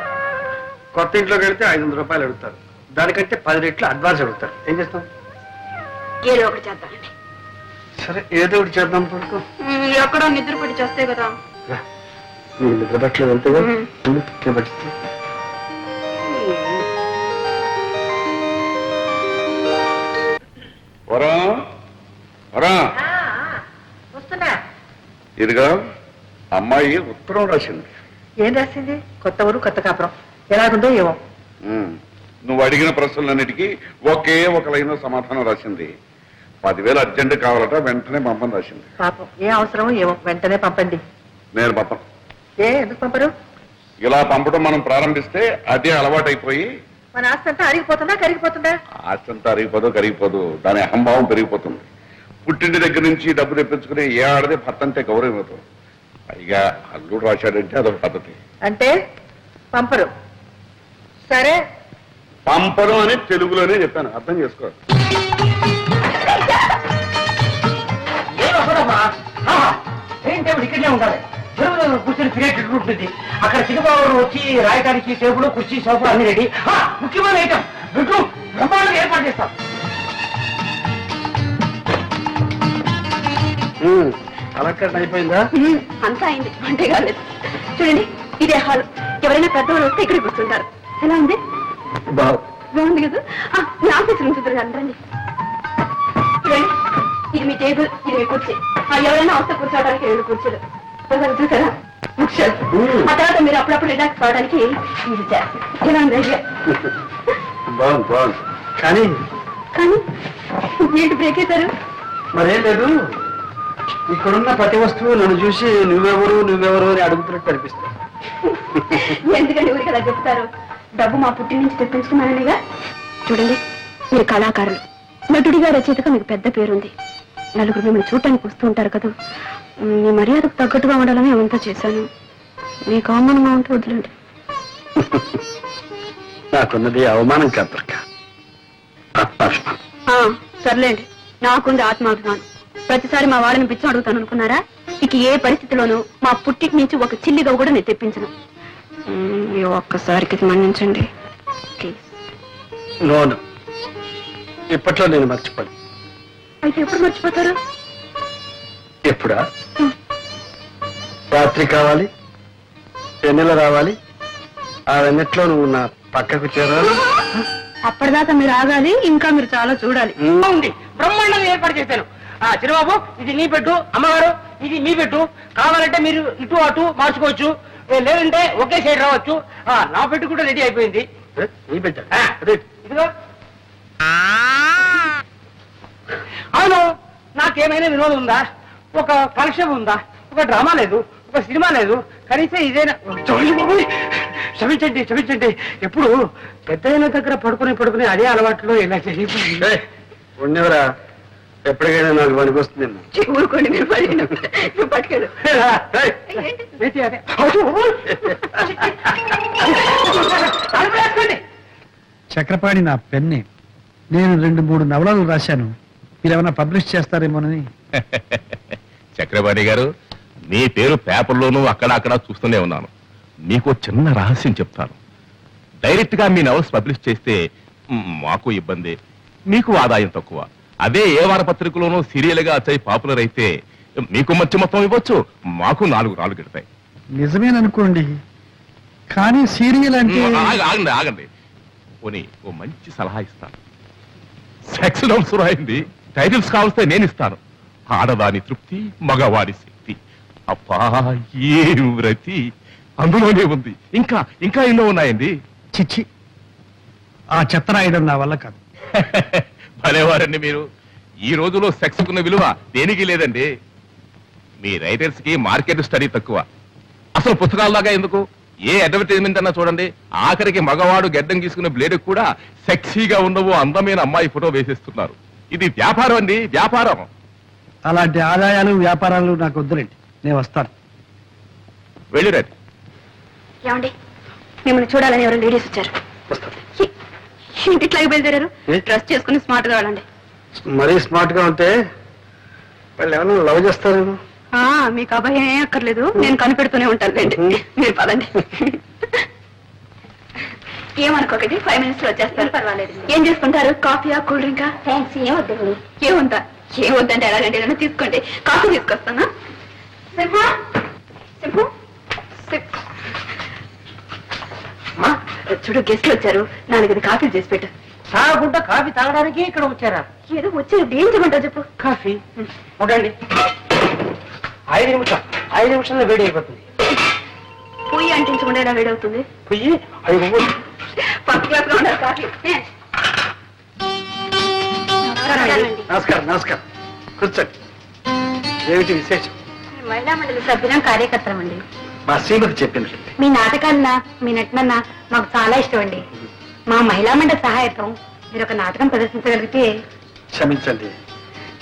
కొత్త ఇంట్లోకి వెళ్తే 500 రూపాయలు అడుగుతారు. దానికంటే 10 రెట్లు అడ్వాన్స్ అడుగుతారు. ఏం చేస్తాం? ఏదో ఒకటి చేద్దామండి. సరే ఏదో ఒకటి చేద్దాం. పడుకో. ఎక్కడో నిద్ర పడి చేస్తే కదా. నీ నిద్ర పట్టలేదు అంతేగా పట్టిస్తే. వస్తున్నా. ఇదిగా అమ్మాయి ఉత్తరం రాసింది. ఏం రాసింది? కొత్త ఊరు కొత్త కాపురం ఎలాగుందో ఏమో. నువ్వు అడిగిన ప్రశ్నలన్నిటికీ ఒకే ఒక లైన్ సమాధానం రాసింది. 10,000 అర్జెంట్ కావాలట వెంటనే పంపని రాసింది. పాపం ఏ అవసరమో ఏమో వెంటనే పంపండి. నేను పంపను. ఎందుకు పంపరు? ఇలా పంపడం మనం ప్రారంభిస్తే అదే అలవాటైపోయి మన ఆస్తి అంతా అరిగిపోతుందా కరిగిపోతుందా? ఆస్తి అంతా అరిగిపోదు కరిగిపోదు. దాని అహంభావం పెరిగిపోతుంది. పుట్టింటి దగ్గర నుంచి డబ్బు తెప్పించుకుని ఏ ఆడదే భర్త అంటే గౌరవం అవుతుంది. పైగా అల్లుడు రాశాడంటే అదొక పద్ధతి. అంటే పంపరు. సరే పంపరు అని తెలుగులోనే చెప్పాను, అర్థం చేసుకో. ఇక్కడనే ఉండాలి. చెరువులో కూర్చొని క్రియేటెడ్ ఉంటుంది. అక్కడ చిన్నబాబు వచ్చి రాయడానికి టేబుల్ కుర్చీ సోఫా అన్ని రెడీ. ముఖ్యమైన ఐటమ్ బెడ్రూమ్ బ్రహ్మాండంగా ఏర్పాటు చేస్తాం. అలంకరణ అయిపోయిందా? అంతా అయింది, అంటే కాలేదు. చూడండి ఇదే హాల్. ఎవరైనా పెద్దవాళ్ళు వస్తే ఇక్కడ కూర్చుంటారు. ఎలా ఉంది? బాగుంది కదా. మీ ఆఫీస్ రూమ్ చూద్దరు రండి. చూడండి ఇది మీ టేబుల్, ఇది మీ కుర్చీ. ఎవరైనా వస్తే కూర్చోవడానికి 2 కుర్చీలు చూసారా. ఆ తర్వాత మీరు అప్పుడప్పుడు రిలాక్స్ కావడానికి ఇది ఎలా ఉంది? బాగుంది బాగుంది. కానీ కానీ ఏంటి బ్రేక్ అవుతారు? మరేం లేదు, ఇక్కడున్న ప్రతి వస్తువు నన్ను చూసి నువ్వెవరు అని అడుగుతున్నట్టు అనిపిస్తుంది. ఎందుకండి ఊరికి అలా చెప్తారు? డబ్బు మా పుట్టి నుంచి తెప్పించుకున్నాననిగా. చూడండి, మీరు కళాకారులు, నటుడిగా రచయితగా మీకు పెద్ద పేరుంది. నలుగురు మిమ్మల్ని చూడటానికి వస్తూ ఉంటారు కదా. మీ మర్యాదకు తగ్గట్టుగా ఉండాలని అవంతా చేశాను. మీకు అవమానంగా ఉంటే వదిలేండి. నాకున్నది అవమానం కాదు దుర్గ, ఆత్మాభిమానం. సర్లేండి, నాకుంది ఆత్మాభిమానం. ప్రతిసారి మా వాళ్ళని పిచ్చం అడుగుతాను అనుకున్నారా? ఇక ఏ పరిస్థితిలోనూ మా పుట్టికి నుంచి ఒక చిల్లిగా కూడా నేను తెప్పించను. ఈ ఒక్కసారికి మన్నించండి ప్లీజ్. నోను, ఇప్పట్లో నేను మర్చిపోను. అయితే ఎప్పుడు మర్చిపోతారు? ఎప్పుడా? రాత్రి కావాలి, వెన్నెల రావాలి, ఆ వెన్నెట్లో నువ్వు నా పక్కకు చేరాలి. అప్పటిదాకా మీరు ఆగాలి, ఇంకా మీరు చాలా చూడాలి. ఉంది, బ్రహ్మాండంగా ఏర్పాటు చేశాను. చిరబాబు, ఇది నీ పెట్టు, అమ్మగారు ఇది మీ పెట్టు. కావాలంటే మీరు ఇటు అటు మార్చుకోవచ్చు, లేదంటే ఒకే సైడ్ రావచ్చు. నా పెట్టు కూడా రెడీ అయిపోయింది. నీ బిడ్డ ఇదిగో. అవును, నాకేమైనా వినోదం ఉందా? ఒక కలెక్షన్ ఉందా? ఒక డ్రామా లేదు, ఒక సినిమా లేదు, కనీసం ఇదేనా? క్షమించండి క్షమించండి. ఎప్పుడు పెద్దయిన దగ్గర పడుకుని అదే అలవాట్లో ఇలా చేసి ఉండేవరా, ఎప్పటికైనా నాకు పనికొస్తుంది. ఊరుకోండి, మీరు పట్టుకెళ్ళు. చక్రపాణి నా పెన్ని. నేను 2-3 నవలలు రాశాను, మీరేమైనా పబ్లిష్ చేస్తారేమోనని. చక్రపాణి గారు, మీ పేరు పేపర్లోనూ అక్కడక్కడ చూస్తూనే ఉన్నాను. మీకు చిన్న రహస్యం చెప్తాను. డైరెక్ట్ గా మీ నవల్స్ పబ్లిష్ చేస్తే మాకు ఇబ్బంది, మీకు ఆదాయం తక్కువ. అదే ఏ వారపత్రికలోనూ సీరియల్ గా వచ్చాయి పాపులర్ అయితే మీకు మంచి మొత్తం ఇవ్వచ్చు, మాకు 4 రాళ్ళు గిడతాయి. నిజమేననుకోండి, కానీ సీరియల్ అంటే ఆగండి ఆగండి, పోనీ ఓ మంచి సలహా ఇస్తాను. సెక్స్ నోట్స్ రాయింది, టైటిల్స్ కావలిస్తే నేను ఇస్తాను. ఆడదాని తృప్తి, మగవాడి శక్తి. అబ్బా, ఏ వ్రతి అందులోనే ఉంది. ఇంకా ఇంకా ఎన్నో ఉన్నాయండి. చిచ్చి, ఆ చెత్త రాయడం నా వల్ల కాదు. భలేవారండి మీరు. ఈ రోజులో సెక్స్ కున్న విలువ దేనికి లేదండి. మీ రైటర్స్ కి మార్కెట్ స్టడీ తక్కువ. అసలు పుస్తకాల్లాగా ఎందుకు, ఏ అడ్వర్టైజ్మెంట్ అన్నా చూడండి, ఆఖరికి మగవాడు గెడ్డం గీసుకునే బ్లేడ్ కూడా సెక్సీగా ఉండవు అందమైన అమ్మాయి ఫోటో వేసేస్తున్నారు. ఇది వ్యాపారం అండి, వ్యాపారం. అలాంటి ఆదాయాలు వ్యాపారాలు నాకు వద్దులేండి, నేను వస్తాను. వెళ్ళిరండి. ఏమండి, మిమ్మల్ని చూడాలని ఎవరు లేడీస్ వచ్చారు. ఇంటిట్లాగే బయలుదేరారు. డ్రెస్ చేసుకుని స్మార్ట్ గా వెళ్ళండి. మరీ స్మార్ట్ గా ఉంటే వాళ్ళు ఏమైనా లవ్ చేస్తారేమో. మీకు అభయం ఏం అక్కర్లేదు, నేను కనిపెడుతూనే ఉంటాను లేండి. మీరు పదండి. ఏమనుకోకండి, 5 minutes లో వచ్చేస్తారు. పర్వాలేదు. ఏం చేసుకుంటారు? కాఫీయా, కూల్ డ్రింకా? థ్యాంక్స్. ఏమొద్దండి. ఏమొద్దంటే ఎలాగంటే ఏదైనా తీసుకోండి. కాఫీ తీసుకొస్తానా? సింహ సింహు చూడు, గెస్ట్లు వచ్చారు, 4 కాఫీలు చేసి పెట్టు. తాగకుండా కాఫీ తాగడానికి ఇక్కడ వచ్చారా? ఏదో వచ్చారు, ఏం చేయమంటావు చెప్పు. కాఫీ ఉండండి, 5 నిమిషంలో వేడి అయిపోతుంది. పొయ్యి అంటించకుండా ఎలా వేడవుతుంది? పొయ్యి 5 ఫస్ట్ క్లాస్ గా ఉండాలి కాఫీ. నమస్కారం. నమస్కారం, కూర్చోండి. ఏమిటి విశేషం? మహిళా మండలి సభ్యులం, కార్యకర్తలం అండి. మా శ్రీమతి చెప్పినట్టు మీ నాటకాలన్నా మీ నటనన్నా మాకు చాలా ఇష్టం అండి. మా మహిళా మండలి సహాయతం మీరు ఒక నాటకం ప్రదర్శించగలిగితే. క్షమించండి,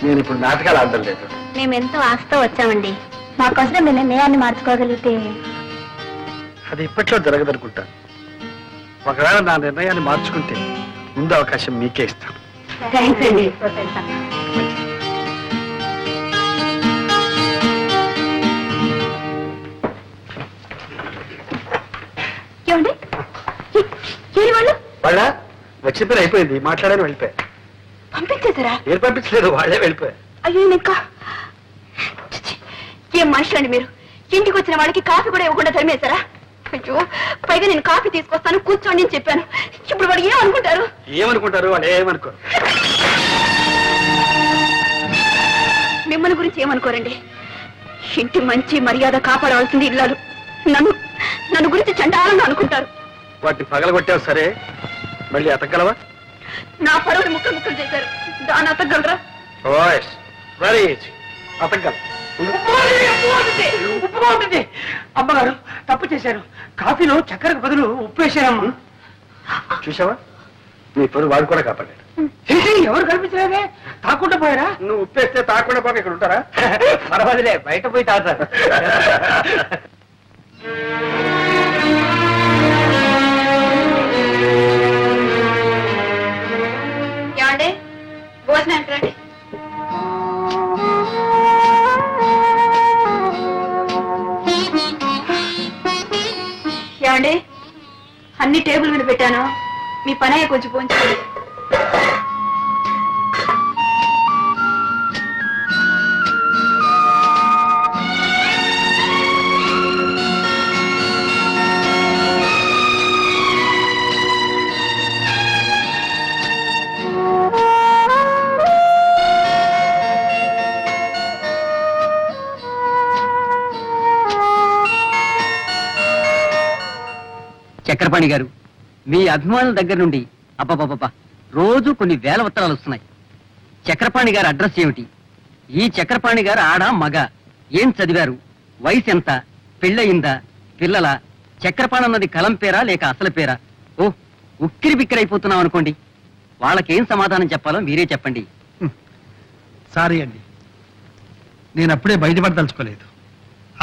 నేను ఇప్పుడు నాటకాలు ఆడడం లేదు. మేమెంతో ఆశతో వచ్చామండి. మాకోసం మీ నిర్ణయాన్ని మార్చుకోగలిగితే. అది ఇప్పట్లో జరగదనుకుంటాను. ఒకవేళ నా నిర్ణయాన్ని మార్చుకుంటే ముందు అవకాశం మీకే ఇస్తాను. థ్యాంక్స్ అండి. ఏమండి, వాళ్ళు వాళ్ళ వచ్చిన పని అయిపోయింది, మాట్లాడని వెళ్ళిపోయారు. పంపించేశారా? ఏం పంపించలేదు, వాళ్ళే వెళ్ళిపోయారు. అయ్యో, ఇంకా ఏం మనుషులండి మీరు? ఇంటికి వచ్చిన వాళ్ళకి కాఫీ కూడా ఇవ్వకుండా తరిమేశారా? అయ్యో, పైగా నేను కాఫీ తీసుకొస్తాను కూర్చోండి అని చెప్పాను. ఇప్పుడు వాడు ఏమనుకుంటారు? ఏమనుకుంటారు? వాళ్ళు ఏమనుకోరు. మిమ్మల్ని గురించి ఏమనుకోరండి. ఇంటి మంచి మర్యాద కాపాడవలసింది ఇల్లాలు. నన్ను గురించి చండాలంగా అనుకుంటారు. వాటిని పగలగొట్టావు సరే, మళ్ళీ అతగలవా? నా పరువుని ముక్కలు ముక్కలు చేశారు. దాని అతగలరా? Very easy, అతగలం. ఉప్పుగా ఉంటుంది. అమ్మగారు తప్పు చేశారు. కాఫీలో చక్కెరకు బదులు ఉప్పు వేశారమ్మా. చూసావా, నీ పొరు వాడు కూడా కాపాడాడు. ఎవరు కనిపించలేదే, తాకుండా పోయారా? నువ్వు ఉప్పేస్తే తాకుండా పోక ఇక్కడ ఉంటారా? పర్వాలేదే, బయట పోయి తాగుతారు. ఏమండి, భోజనానికి రండి. ఏమండి, అన్ని టేబుల్ మీద పెట్టాను. మీ పని అయ్యే కొంచెం పోంచుకోండి. చక్రపాణి గారు, మీ అభిమానుల దగ్గర నుండి అబ్బబ్బబ్బా రోజు కొన్ని వేల ఉత్తరాలు వస్తున్నాయి. చక్రపాణి గారి అడ్రస్ ఏమిటి? ఈ చక్రపాణి గారు ఆడ మగ, ఏం చదివారు, వయసు ఎంత, పెళ్ళయిందా, పిల్లల, చక్రపాణి అన్నది కలం పేరా లేక అసలు పేరా? ఓ ఉక్కిరి బిక్కిరైపోతున్నాం అనుకోండి. వాళ్ళకేం సమాధానం చెప్పాలో మీరే చెప్పండి. సారీ అండి, నేను అప్పుడే బయటపడదలుచుకోలేదు.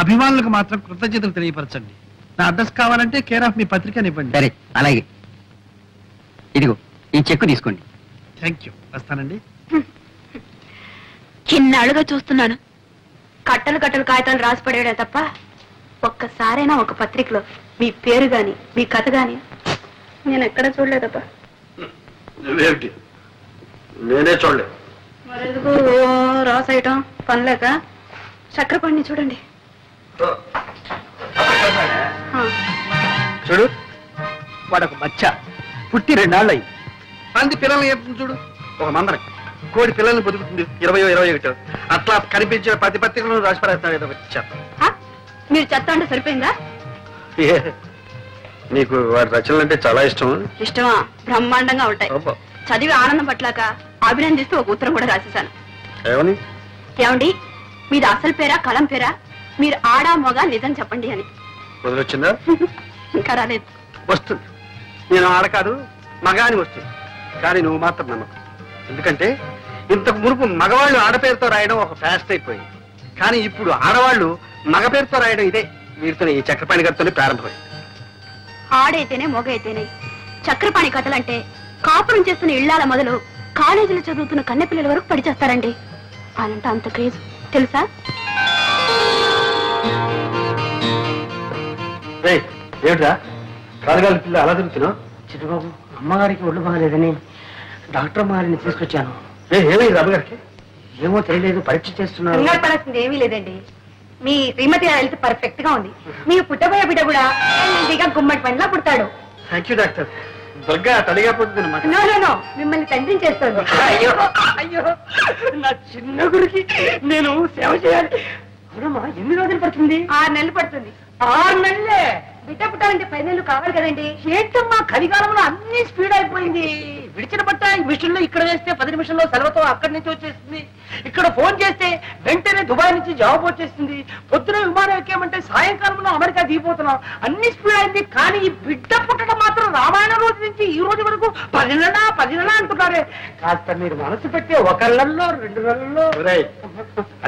అభిమానులకు మాత్రం కృతజ్ఞతలు తెలియపరచండి. నా అడ్రస్ కావాలంటే కేర్ ఆఫ్ మీ పత్రికనివ్వండి. సరే, అలాగే. ఇదిగో ఈ చెక్కు తీసుకోండి. థ్యాంక్ యూ, వస్తానండి. చిన్నాళ్ళుగా చూస్తున్నాను కట్టలు కట్టలు కాగితాలు రాసి పడేయడే తప్ప ఒక్కసారైనా ఒక పత్రికలో మీ పేరు గాని మీ కథ గాని నేను ఎక్కడ చూడలేదప్పా. నువ్వేమిటి, నేనే చూడలేదు. మరెందుకు రాసేయటం పనిలేక? చక్రపాణిని చూడండి. చూడు, వాడొక బచ్చ పుట్టి 2 నాళ్ళు అయింది. మంది పిల్లల్ని చెప్తుంది చూడు, ఒక మందర కోడి పిల్లల్ని బతుకుతుంది 20-21. అట్లా కనిపించిన ప్రతి పత్రికలను రాసి పడేస్తాడు ఏదో వచ్చా. మీరు చెత్త అంటే సరిపోయిందా? నీకు వాడి రచనలు అంటే చాలా ఇష్టం. ఇష్టమా? బ్రహ్మాండంగా ఉంటాయి. చదివి ఆనందం పట్లాక అభినందిస్తూ ఒక ఉత్తరం కూడా రాసేశాను. ఏమని? ఏమండి, మీది అసలు పేరా కలం పేరా? మీరు ఆడా మగ నిజం చెప్పండి అని. వదిలొచ్చిందా? ఇంకా రాలేదు. వస్తుంది. నేను ఆడ కాదు మగ అని వస్తుంది, కానీ నువ్వు మాత్రం నమ్మకం. ఎందుకంటే ఇంతకు మునుపు మగవాళ్ళు ఆడపేరుతో రాయడం ఒక ఫ్యాస్ట్ అయిపోయింది. కానీ ఇప్పుడు ఆడవాళ్ళు మగ పేరుతో రాయడం ఇదే వీరితోనే, ఈ చక్రపాణి గారితోనే ప్రారంభమైంది. ఆడైతేనే మొగ అయితేనే చక్రపాణి కథలంటే కాపురం చేస్తున్న ఇళ్లాల మొదలు కాలేజీలో చదువుతున్న కన్నెపిల్లల వరకు పడిచేస్తారండి. అనంటే అంత క్రేజ్ తెలుసా? ఏమిట్రా కాలుగాలి పిల్ల అలా తిరుగుతున్నావు? చిట్టుబాబు, అమ్మగారికి ఒళ్ళు బాగలేదని డాక్టర్ అమ్మగారిని తీసుకొచ్చాను. ఏమైంది అమ్మగారికి? ఏమో తెలియలేదు, పరీక్ష చేస్తున్నారు. కంగారు పడాల్సింది ఏమీ లేదండి. మీ శ్రీమతి హెల్త్ పర్ఫెక్ట్ గా ఉంది. మీ పుట్టబోయే బిడ్డ కూడా హెల్తీగా గుమ్మడి పండ్లా పుడతాడు. Thank you doctor. దుర్గా తడిగా పోతుంది అన్నమాట. నో నో నో, మిమ్మల్ని తండ్రిని చేస్తుంది. అయ్యో అయ్యో, నా చిన్న గురికి నేను సేవ చేయాలి. అవునమ్మా, ఎన్ని రోజులు పడుతుంది? 6 నెలలు పడుతుంది. 6 నెలలే? బిడ్డ పుట్టాలంటే 10 నెలలు కావాలి కదండి. ఏంటమ్మా, కలికాలంలో అన్ని స్పీడ్ అయిపోయింది. విడిచిన బట్ట ఈ మిషన్ లో ఇక్కడ వేస్తే 10 నిమిషంలో సెలవుతో అక్కడి నుంచి వచ్చేస్తుంది. ఇక్కడ ఫోన్ చేస్తే వెంటనే దుబాయ్ నుంచి జవాబు వచ్చేస్తుంది. పొద్దున విమానం ఎక్కామంటే సాయంకాలంలో అమెరికా దిగిపోతున్నాం. అన్ని స్పీడ్ అయింది. కానీ ఈ బిడ్డ పుట్టడం మాత్రం రామాయణ రోజు నుంచి ఈ రోజు వరకు 10 నెలలా అంటున్నారే. కాస్త మీరు మనసు పెట్టి 1 నెలలో 2 నెలల్లో.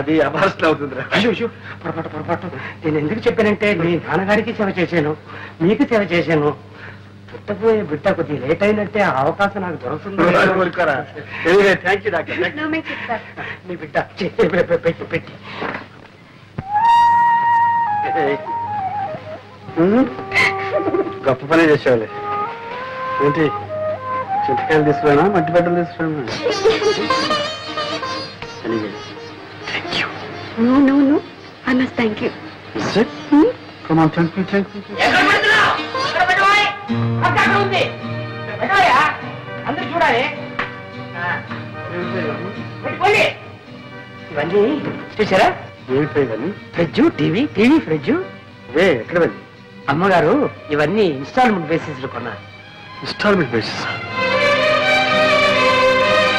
అది అభాసన అవుతుందిరా. అయ్యో, పొరపాటు. నేను ఎందుకు చెప్పానంటే, మీ నాన్నగారికి సేవ చేశాను, మీకు సేవ చేశాను. పుట్టబోయే బిడ్డ కొద్ది లేట్ అయినట్టే ఆ అవకాశం నాకు దొరుకుతుంది. Thank you doctor. No make it, sir. మీ బిడ్డ పెట్టి గొప్ప పని చేసేవాళ్ళే. ఏంటి, చింతకాయలు తీసుకురానా మట్టి బట్టలు తీసుకురానా? No, no, no. I must thank you. Come on, thank you. అందరూ చూడాలి. ఇవన్నీ చూసారా? ఏమిటి? Fridge, TV, fridge. ఎక్కడ వెళ్ళి? అమ్మగారు ఇవన్నీ ఇన్స్టాల్మెంట్ బేసిస్ లో కొన్నారు. Instalment basis?